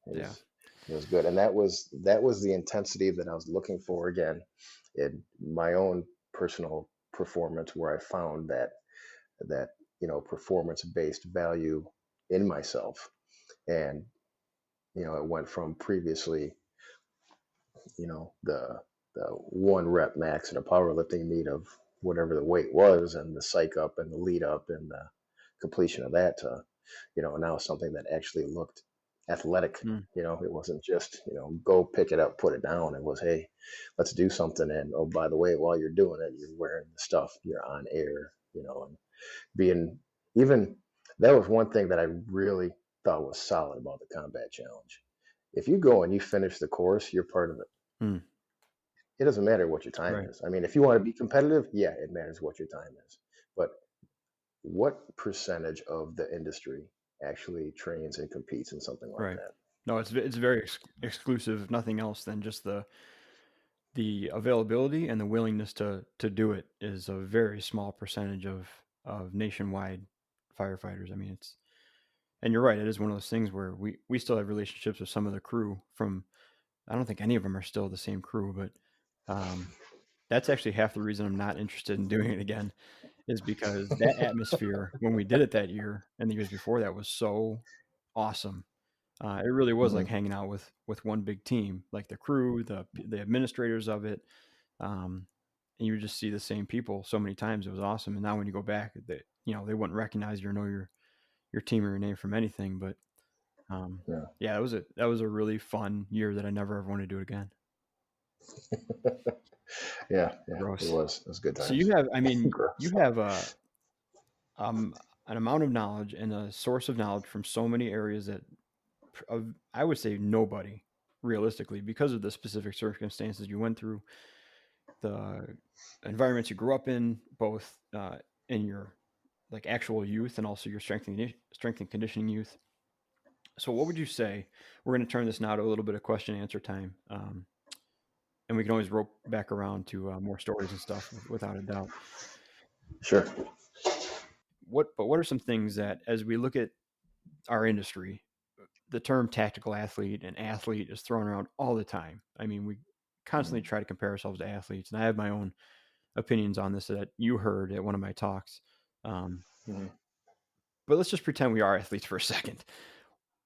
it Yeah. was it was good, and that was the intensity that I was looking for again in my own personal performance, where I found that performance-based value in myself. And it went from previously the one rep max in a powerlifting meet of whatever the weight was, and the psych up and the lead up and the completion of that to now something that actually looked athletic. Mm. It wasn't just go pick it up, put it down. It was, hey, let's do something. And oh, by the way, while you're doing it, you're wearing the stuff, you're on air, and being even that was one thing that I really thought was solid about the combat challenge. If you go and you finish the course, you're part of it. Mm. It doesn't matter what your time Right. is. I mean, if you want to be competitive, yeah, it matters what your time is. But what percentage of the industry actually trains and competes in something like Right. that? No, it's very exclusive, if nothing else than just the availability and the willingness to do it is a very small percentage of nationwide firefighters. I mean, and you're right, it is one of those things where we still have relationships with some of the crew from, I don't think any of them are still the same crew, but that's actually half the reason I'm not interested in doing it again, is because that atmosphere when we did it that year and the years before that was so awesome. It really was like Mm-hmm. hanging out with one big team, like the crew, the administrators of it, and you would just see the same people so many times. It was awesome. And now when you go back, they wouldn't recognize you or know your team or your name from anything. But Yeah. yeah, that was a really fun year that I never ever want to do it again. Yeah, Gross. it was good times. So you have, I mean, Gross. you have an amount of knowledge and a source of knowledge from so many areas that I would say nobody realistically, because of the specific circumstances you went through, the environments you grew up in, both in your like actual youth and also your strength and conditioning youth. So what would you say? We're going to turn this now to a little bit of question and answer time. And we can always rope back around to more stories and stuff without a doubt. Sure. What are some things that, as we look at our industry, the term tactical athlete and athlete is thrown around all the time. I mean, we constantly try to compare ourselves to athletes, and I have my own opinions on this that you heard at one of my talks. Mm-hmm. But let's just pretend we are athletes for a second.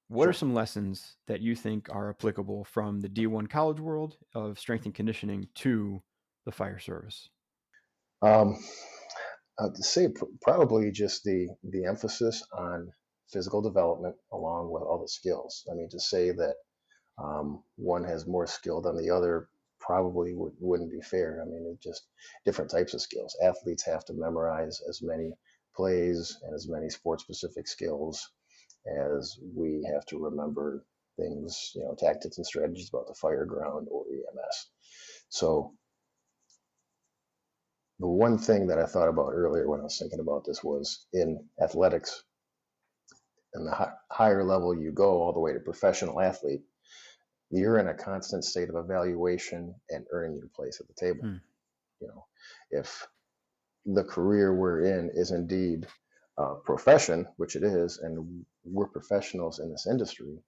What Sure. are some lessons that you think are applicable from the D1 college world of strength and conditioning to the fire service? Um, to say probably just the emphasis on physical development along with all the skills. I mean, to say that one has more skill than the other probably wouldn't be fair. I mean, it's just different types of skills. Athletes have to memorize as many plays and as many sport specific skills as we have to remember things, tactics and strategies about the fire ground or EMS. So the one thing that I thought about earlier when I was thinking about this was in athletics, and the higher level you go, all the way to professional athlete, you're in a constant state of evaluation and earning your place at the table. Hmm. You know, if the career we're in is indeed a profession, which it is, and we're professionals in this industry,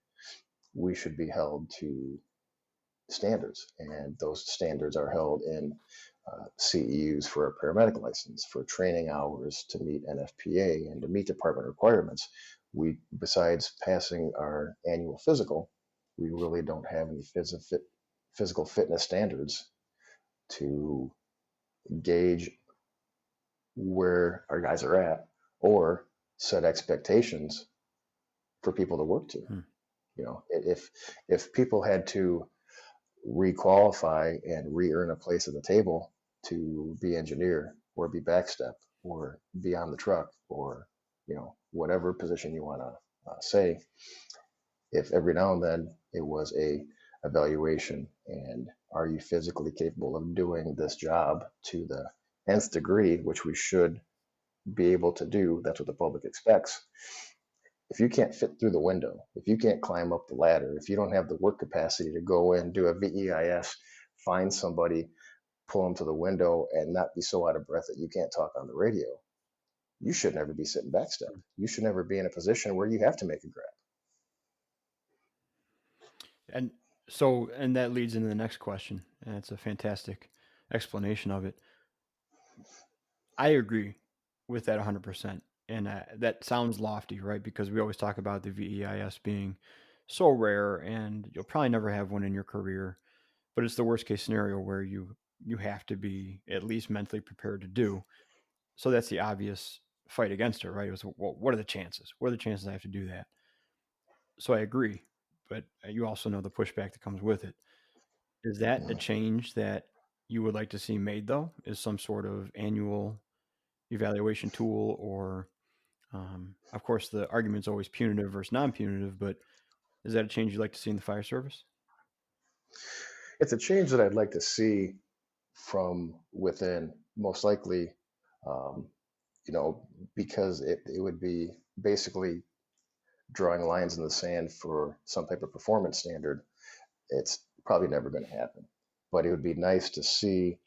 we should be held to standards, and those standards are held in CEUs for a paramedic license, for training hours to meet NFPA and to meet department requirements. We, besides passing our annual physical, we really don't have any physical fitness standards to gauge where our guys are at or set expectations for people to work to. Hmm. You know, if people had to requalify and re-earn a place at the table to be engineer or be backstep or be on the truck or whatever position you want to say, if every now and then it was a evaluation and are you physically capable of doing this job to the nth degree, which we should be able to do, that's what the public expects. If you can't fit through the window, if you can't climb up the ladder, if you don't have the work capacity to go in, do a VEIS, find somebody, pull them to the window, and not be so out of breath that you can't talk on the radio, you should never be sitting backstep. You should never be in a position where you have to make a grab. And so, and that leads into the next question, and it's a fantastic explanation of it. I agree with that 100%. And that sounds lofty, right? Because we always talk about the VEIS being so rare, and you'll probably never have one in your career. But it's the worst case scenario where you have to be at least mentally prepared to do. So that's the obvious fight against it, right? It was, well, what are the chances? What are the chances I have to do that? So I agree, but you also know the pushback that comes with it. Is that a Mm. change that you would like to see made, though? Is some sort of annual evaluation tool, or, of course, the argument's always punitive versus non-punitive, but is that a change you'd like to see in the fire service? It's a change that I'd like to see from within, most likely, um, because it would be basically drawing lines in the sand for some type of performance standard. It's probably never going to happen, but it would be nice to see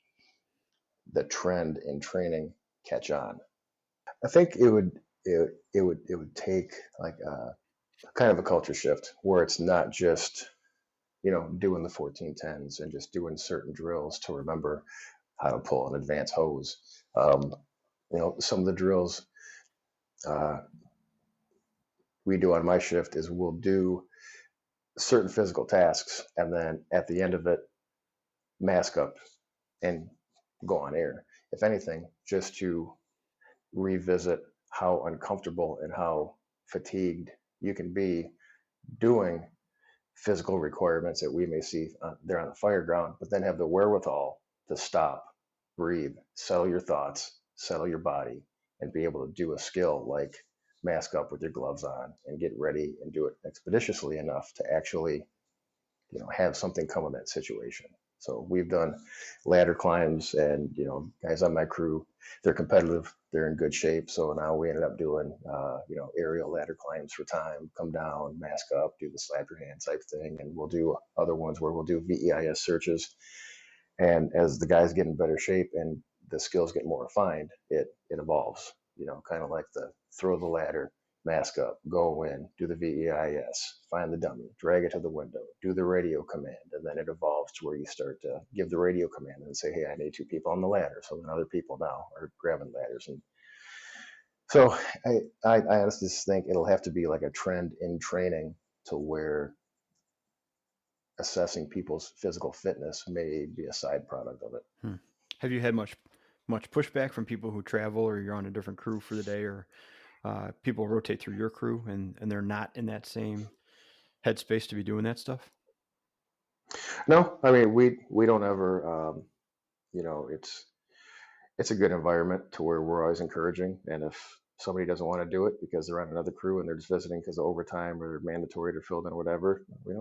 the trend in training catch on. I think it would take like a kind of a culture shift where it's not just doing the 1410s and just doing certain drills to remember how to pull an advanced hose. Some of the drills uh, we do on my shift is we'll do certain physical tasks and then at the end of it mask up and go on air. If anything, just to revisit how uncomfortable and how fatigued you can be doing physical requirements that we may see there on the fire ground, but then have the wherewithal to stop, breathe, settle your thoughts, settle your body, and be able to do a skill like mask up with your gloves on and get ready and do it expeditiously enough to actually have something come of that situation. So we've done ladder climbs, and guys on my crew, they're competitive, they're in good shape. So now we ended up doing aerial ladder climbs for time, come down, mask up, do the slap your hand type thing, and we'll do other ones where we'll do VEIS searches. And as the guys get in better shape and the skills get more refined, it evolves. Kind of like the throw the ladder, mask up, go in, do the VEIS, find the dummy, drag it to the window, do the radio command, and then it evolves to where you start to give the radio command and say, hey, I need 2 people on the ladder. So then other people now are grabbing ladders. And so I honestly think it'll have to be like a trend in training to where assessing people's physical fitness may be a side product of it. Hmm. Have you had much pushback from people who travel, or you're on a different crew for the day, or people rotate through your crew and they're not in that same headspace to be doing that stuff? No, I mean we don't ever it's a good environment to where we're always encouraging. And if somebody doesn't want to do it because they're on another crew and they're just visiting because of overtime or they're mandatory or filled in or whatever, we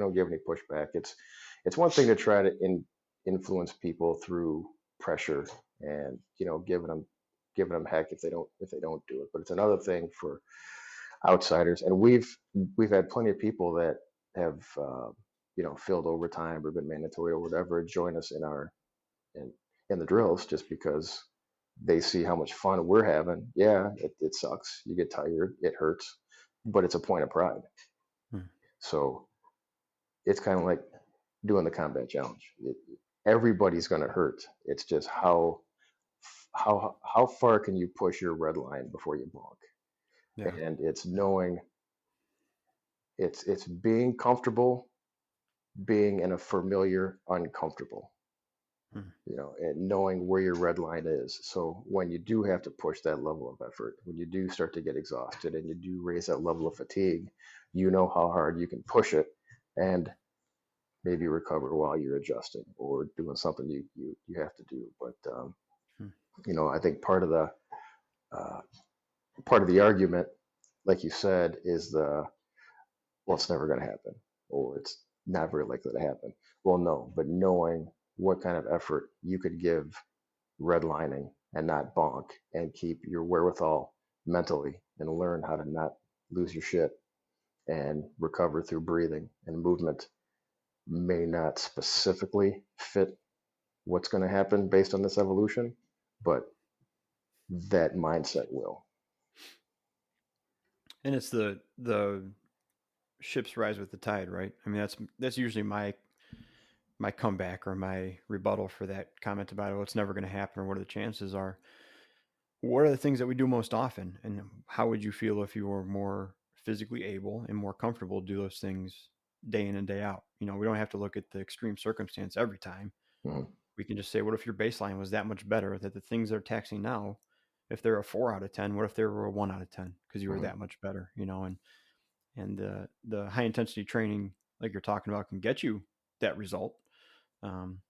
don't give any pushback. It's one thing to try to influence people through pressure and giving them heck if they don't do it. But it's another thing for outsiders. And we've had plenty of people that have filled overtime or been mandatory or whatever, join us in, in the drills just because they see how much fun we're having. Yeah, it sucks. You get tired, it hurts, but it's a point of pride. Hmm. So it's kind of like doing the combat challenge. Everybody's going to hurt. It's just how far can you push your red line before you bonk? Yeah. And it's knowing it's being comfortable, being in a familiar uncomfortable, Hmm. and knowing where your red line is. So when you do have to push that level of effort, when you do start to get exhausted and you do raise that level of fatigue, you know how hard you can push it and maybe recover while you're adjusting or doing something you have to do. But Hmm. I think uh, part of the argument, like you said, is well, it's never going to happen, or it's not very likely to happen. Well, no, but knowing what kind of effort you could give redlining and not bonk and keep your wherewithal mentally and learn how to not lose your shit and recover through breathing and movement may not specifically fit what's going to happen based on this evolution, but that mindset will. And it's the ships rise with the tide, right? I mean, that's usually my comeback or my rebuttal for that comment about it. Well, it's never going to happen, or what are the chances are? What are the things that we do most often, and how would you feel if you were more physically able and more comfortable to do those things day in and day out? We don't have to look at the extreme circumstance every time. Mhm. We can just say, what if your baseline was that much better that the things they're taxing now, if they're a 4 out of 10, what if they were a 1 out of 10 because you were Mhm. that much better? And the high intensity training, like you're talking about, can get you that result. Um,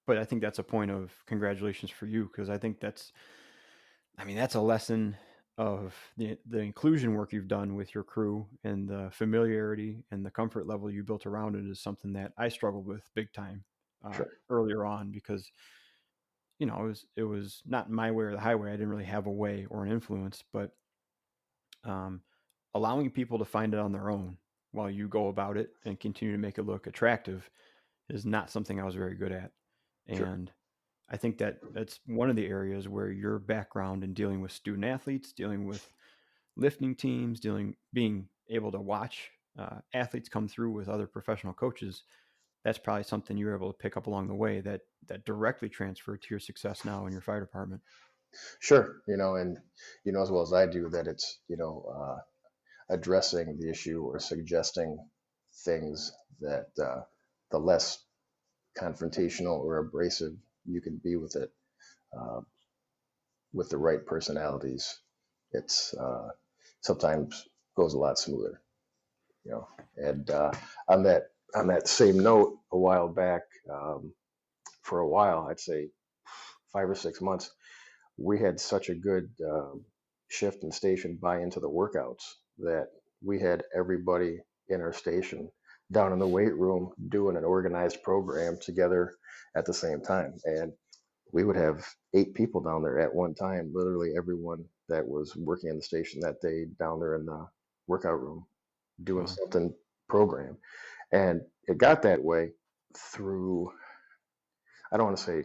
but I think that's a point of congratulations for you, because that's a lesson of the inclusion work you've done with your crew, and the familiarity and the comfort level you built around it is something that I struggled with big time Sure. earlier on, because it was not my way or the highway. I didn't really have a way or an influence, but um, allowing people to find it on their own while you go about it and continue to make it look attractive is not something I was very good at. Sure. And I think that that's one of the areas where your background in dealing with student athletes, dealing with lifting teams, being able to watch athletes come through with other professional coaches, that's probably something you were able to pick up along the way that directly transferred to your success now in your fire department. Sure. And as well as I do that it's, addressing the issue or suggesting things that the less confrontational or abrasive you can be with it, uh, with the right personalities, it's sometimes goes a lot smoother, you know. And on that same note, a while back, for a while, I'd say 5 or 6 months, we had such a good shift and station buy into the workouts that we had everybody in our station down in the weight room doing an organized program together at the same time. And we would have 8 people down there at one time, literally everyone that was working in the station that day down there in the workout room doing Wow. something program. And it got that way through, I don't want to say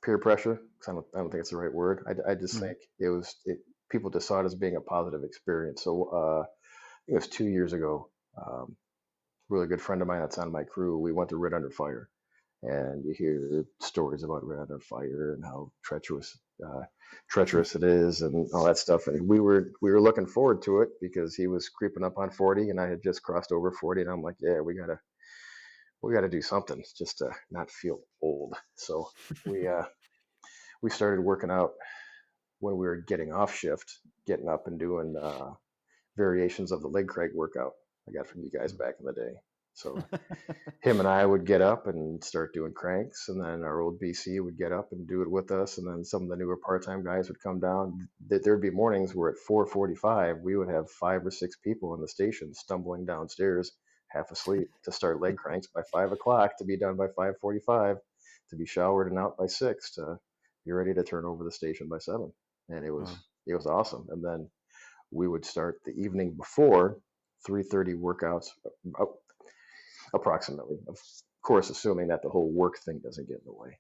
peer pressure, because I don't think it's the right word. I just Mhm. think people just saw it as being a positive experience. So I think it was 2 years ago. Really good friend of mine that's on my crew. We went to Red Under Fire, and you hear stories about Red Under Fire and how treacherous it is, and all that stuff. And we were looking forward to it because he was creeping up on 40, and I had just crossed over 40, and I'm like, yeah, we gotta do something just to not feel old. So we uh, we started working out when we were getting off shift, getting up and doing variations of the leg crank workout I got from you guys back in the day. So him and I would get up and start doing cranks, and then our old BC would get up and do it with us, and then some of the newer part-time guys would come down. There'd be mornings where at 4:45 we would have 5 or 6 people in the station stumbling downstairs, half asleep, to start leg cranks by 5 o'clock, to be done by 5:45, to be showered and out by 6, to be ready to turn over the station by 7. And it was Wow. it was awesome. And then we would start the evening before 3:30 workouts. approximately. Of course, assuming that the whole work thing doesn't get in the way.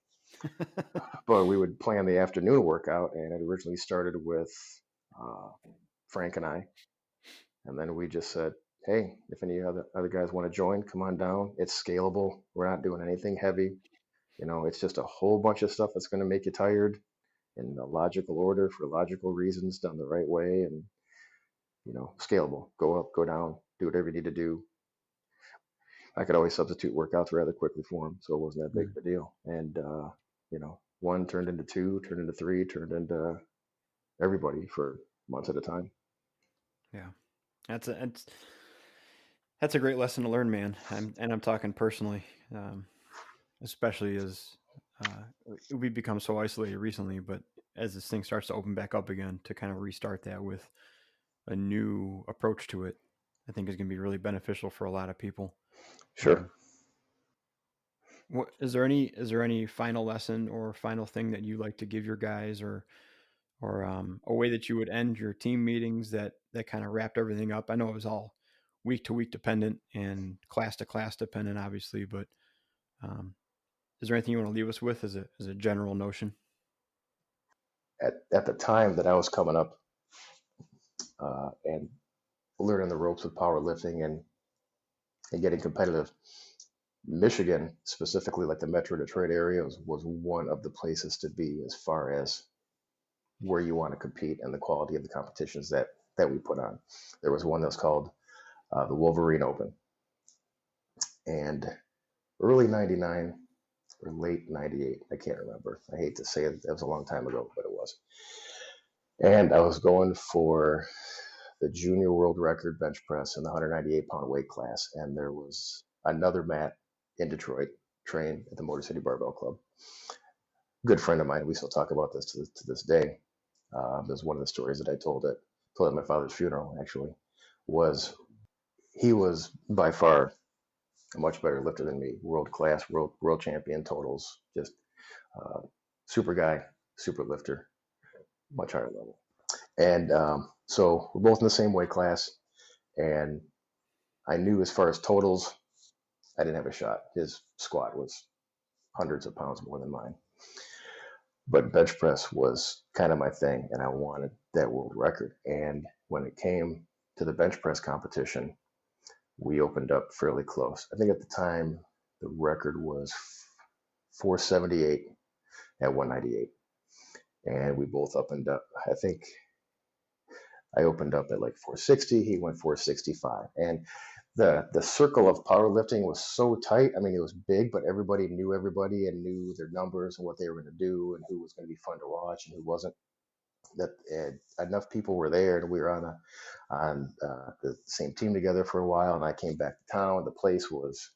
But we would plan the afternoon workout, and it originally started with uh, Frank and I, and then we just said, "Hey, if any other guys want to join, come on down. It's scalable. We're not doing anything heavy. It's just a whole bunch of stuff that's going to make you tired in a logical order for logical reasons, done the right way, and scalable. Go up, go down, do whatever you need to do." I could always substitute workouts rather quickly for them, so it wasn't that big of a deal. And one turned into two, turned into three, turned into everybody for months at a time. Yeah, that's a great lesson to learn, man. I'm talking personally, especially as we've become so isolated recently. But as this thing starts to open back up again, to kind of restart that with a new approach to it, I think is going to be really beneficial for a lot of people. Sure. What is there any final lesson or final thing that you like to give your guys, or a way that you would end your team meetings that kind of wrapped everything up? I know it was all week to week dependent and class to class dependent, obviously, but um, is there anything you want to leave us with as a general notion? At the time that I was coming up and learning the ropes with powerlifting and getting competitive, Michigan, specifically like the Metro Detroit area, was one of the places to be as far as where you want to compete and the quality of the competitions that we put on. There was one that was called the Wolverine Open, and early '99 or late '98, I can't remember. I hate to say it, that was a long time ago, but it was. And I was going for the junior world record bench press in the 198-pound weight class, and there was another Matt in Detroit trained at the Motor City Barbell Club. Good friend of mine. We still talk about this to this day. There's one of the stories that I told at my father's funeral. Actually, was he was by far a much better lifter than me, world class, world champion totals, just uh, super guy, super lifter, much higher level. And so we're both in the same weight class, and I knew as far as totals, I didn't have a shot. His squat was hundreds of pounds more than mine. But bench press was kind of my thing, and I wanted that world record. And when it came to the bench press competition, we opened up fairly close. I think at the time, the record was 478 at 198. And we both opened up, I think I opened up at like 460. He went 465. And the circle of powerlifting was so tight. I mean, it was big, but everybody knew everybody and knew their numbers and what they were going to do and who was going to be fun to watch and who wasn't. That enough people were there, and we were on the same team together for a while. And I came back to town. The place was,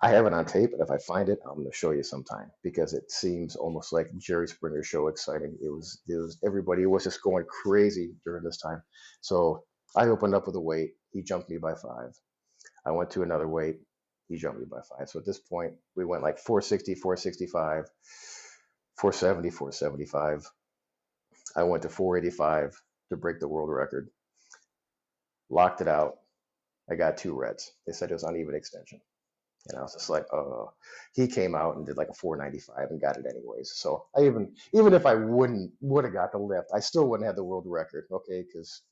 I have it on tape, and if I find it, I'm going to show you sometime because it seems almost like Jerry Springer's show exciting. It was everybody was just going crazy during this time. So I opened up with a weight. He jumped me by 5. I went to another weight. He jumped me by 5. So at this point, we went like 460, 465, 470, 475. I went to 485 to break the world record. Locked it out. I got 2 reds. They said it was uneven extension. And I was just like, oh, he came out and did like a 495 and got it anyways. So I even if I would have got the lift, I still wouldn't have the world record. Okay, because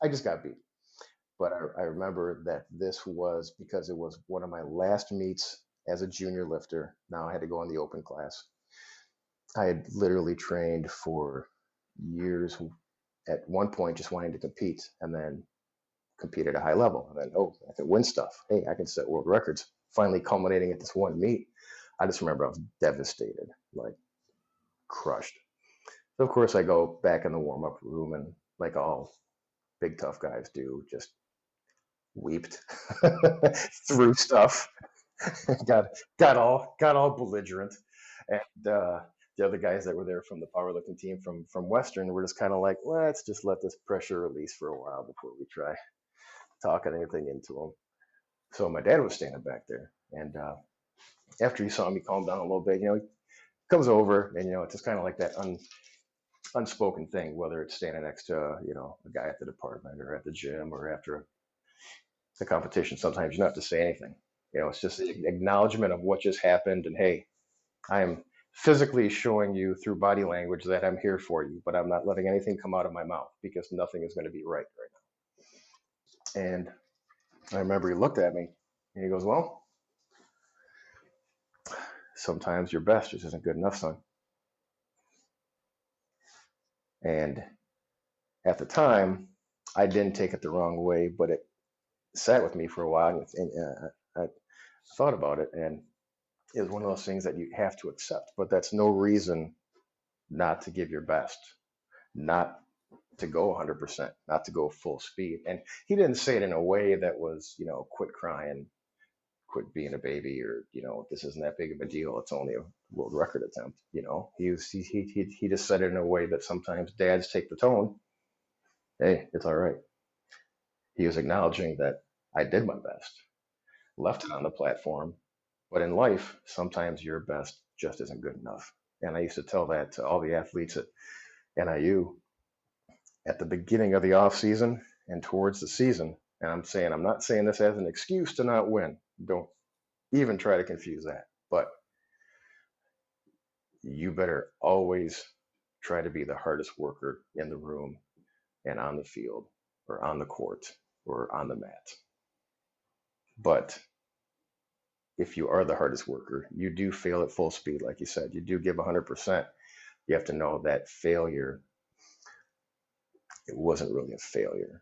I just got beat. But I remember that this was because it was one of my last meets as a junior lifter. Now I had to go in the open class. I had literally trained for years at one point just wanting to compete and then compete at a high level. And then, oh, I can win stuff. Hey, I can set world records. Finally culminating at this one meet. I just remember I was devastated, like crushed. So of course I go back in the warm-up room and like all big tough guys do, just weeped through stuff. got all belligerent. And the other guys that were there from the powerlifting team from Western were just kind of like, let's just let this pressure release for a while before we try talking anything into them. So my dad was standing back there, and after he saw me calm down a little bit, he comes over, and it's just kind of like that unspoken thing, whether it's standing next to a guy at the department or at the gym or after the competition, sometimes you don't have to say anything. It's just the acknowledgement of what just happened. And hey, I am physically showing you through body language that I'm here for you, but I'm not letting anything come out of my mouth because nothing is going to be right now. And I remember he looked at me and he goes, well, sometimes your best just isn't good enough, son. And at the time, I didn't take it the wrong way, but it sat with me for a while, and I thought about it, and it was one of those things that you have to accept. But that's no reason not to give your best, not to go 100%, not to go full speed. And he didn't say it in a way that was, quit crying, quit being a baby, or this isn't that big of a deal. It's only a world record attempt. He just said it in a way that sometimes dads take the tone. Hey, it's all right. He was acknowledging that I did my best, left it on the platform, but in life, sometimes your best just isn't good enough. And I used to tell that to all the athletes at NIU at the beginning of the off season and towards the season. And I'm not saying this as an excuse to not win. Don't even try to confuse that. But you better always try to be the hardest worker in the room and on the field or on the court or on the mat. But if you are the hardest worker, you do fail at full speed, like you said. You do give 100%. You have to know that failure, it wasn't really a failure.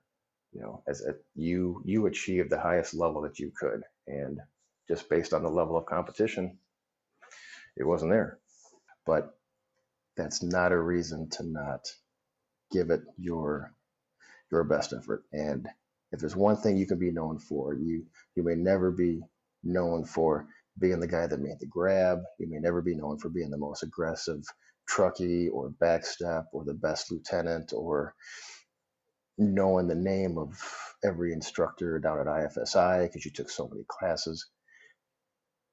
You achieved the highest level that you could, and just based on the level of competition, it wasn't there. But that's not a reason to not give it your best effort. And if there's one thing you can be known for, you may never be known for being the guy that made the grab. You may never be known for being the most aggressive truckie or backstep or the best lieutenant or knowing the name of every instructor down at IFSI because you took so many classes.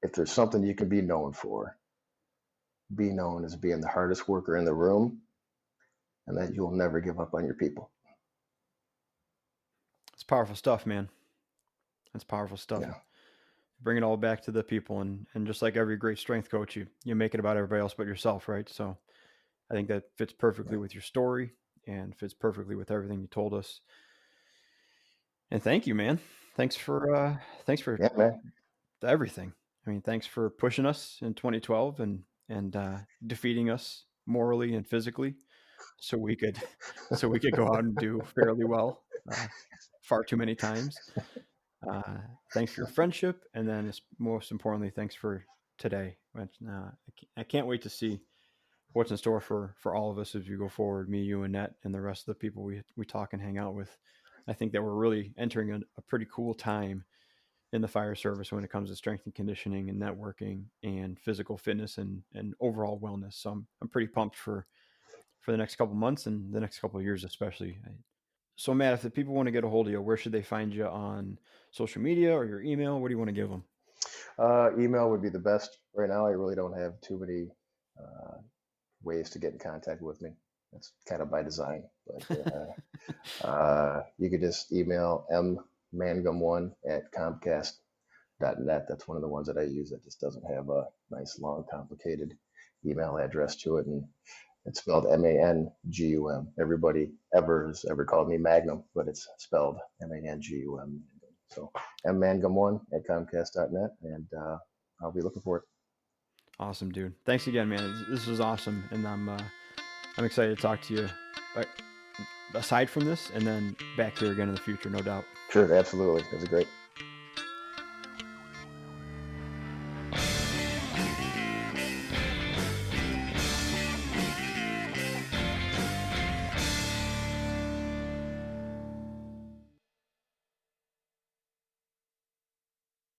If there's something you can be known for, be known as being the hardest worker in the room, and that you'll never give up on your people. It's powerful stuff, man. That's powerful stuff. Yeah. Bring it all back to the people, and just like every great strength coach, you make it about everybody else but yourself, right? So I think that fits perfectly with your story and fits perfectly with everything you told us. And thank you, man. Thanks for Yeah, man. everything. I mean, thanks for pushing us in 2012 and defeating us morally and physically, so we could go out and do fairly well, far too many times. Thanks for your friendship, and then most importantly, thanks for today. I can't wait to see what's in store for all of us as we go forward, me, you, Annette, and the rest of the people we talk and hang out with. I think that we're really entering a pretty cool time in the fire service when it comes to strength and conditioning and networking and physical fitness and overall wellness. So I'm pretty pumped for the next couple months and the next couple of years, especially. So Matt, if the people want to get a hold of you, where should they find you on social media or your email? What do you want to give them? Email would be the best right now. I really don't have too many ways to get in contact with me. That's kind of by design. But you could just email mangum1@comcast.net. That's one of the ones that I use that just doesn't have a nice, long, complicated email address to it. And it's spelled Mangum. Everybody has ever called me Magnum, but it's spelled Mangum. So mangum1@comcast.net, and I'll be looking for it. Awesome, dude. Thanks again, man. This was awesome, and I'm excited to talk to you. Aside from this, and then back here again in the future, no doubt. Sure, absolutely. It was great.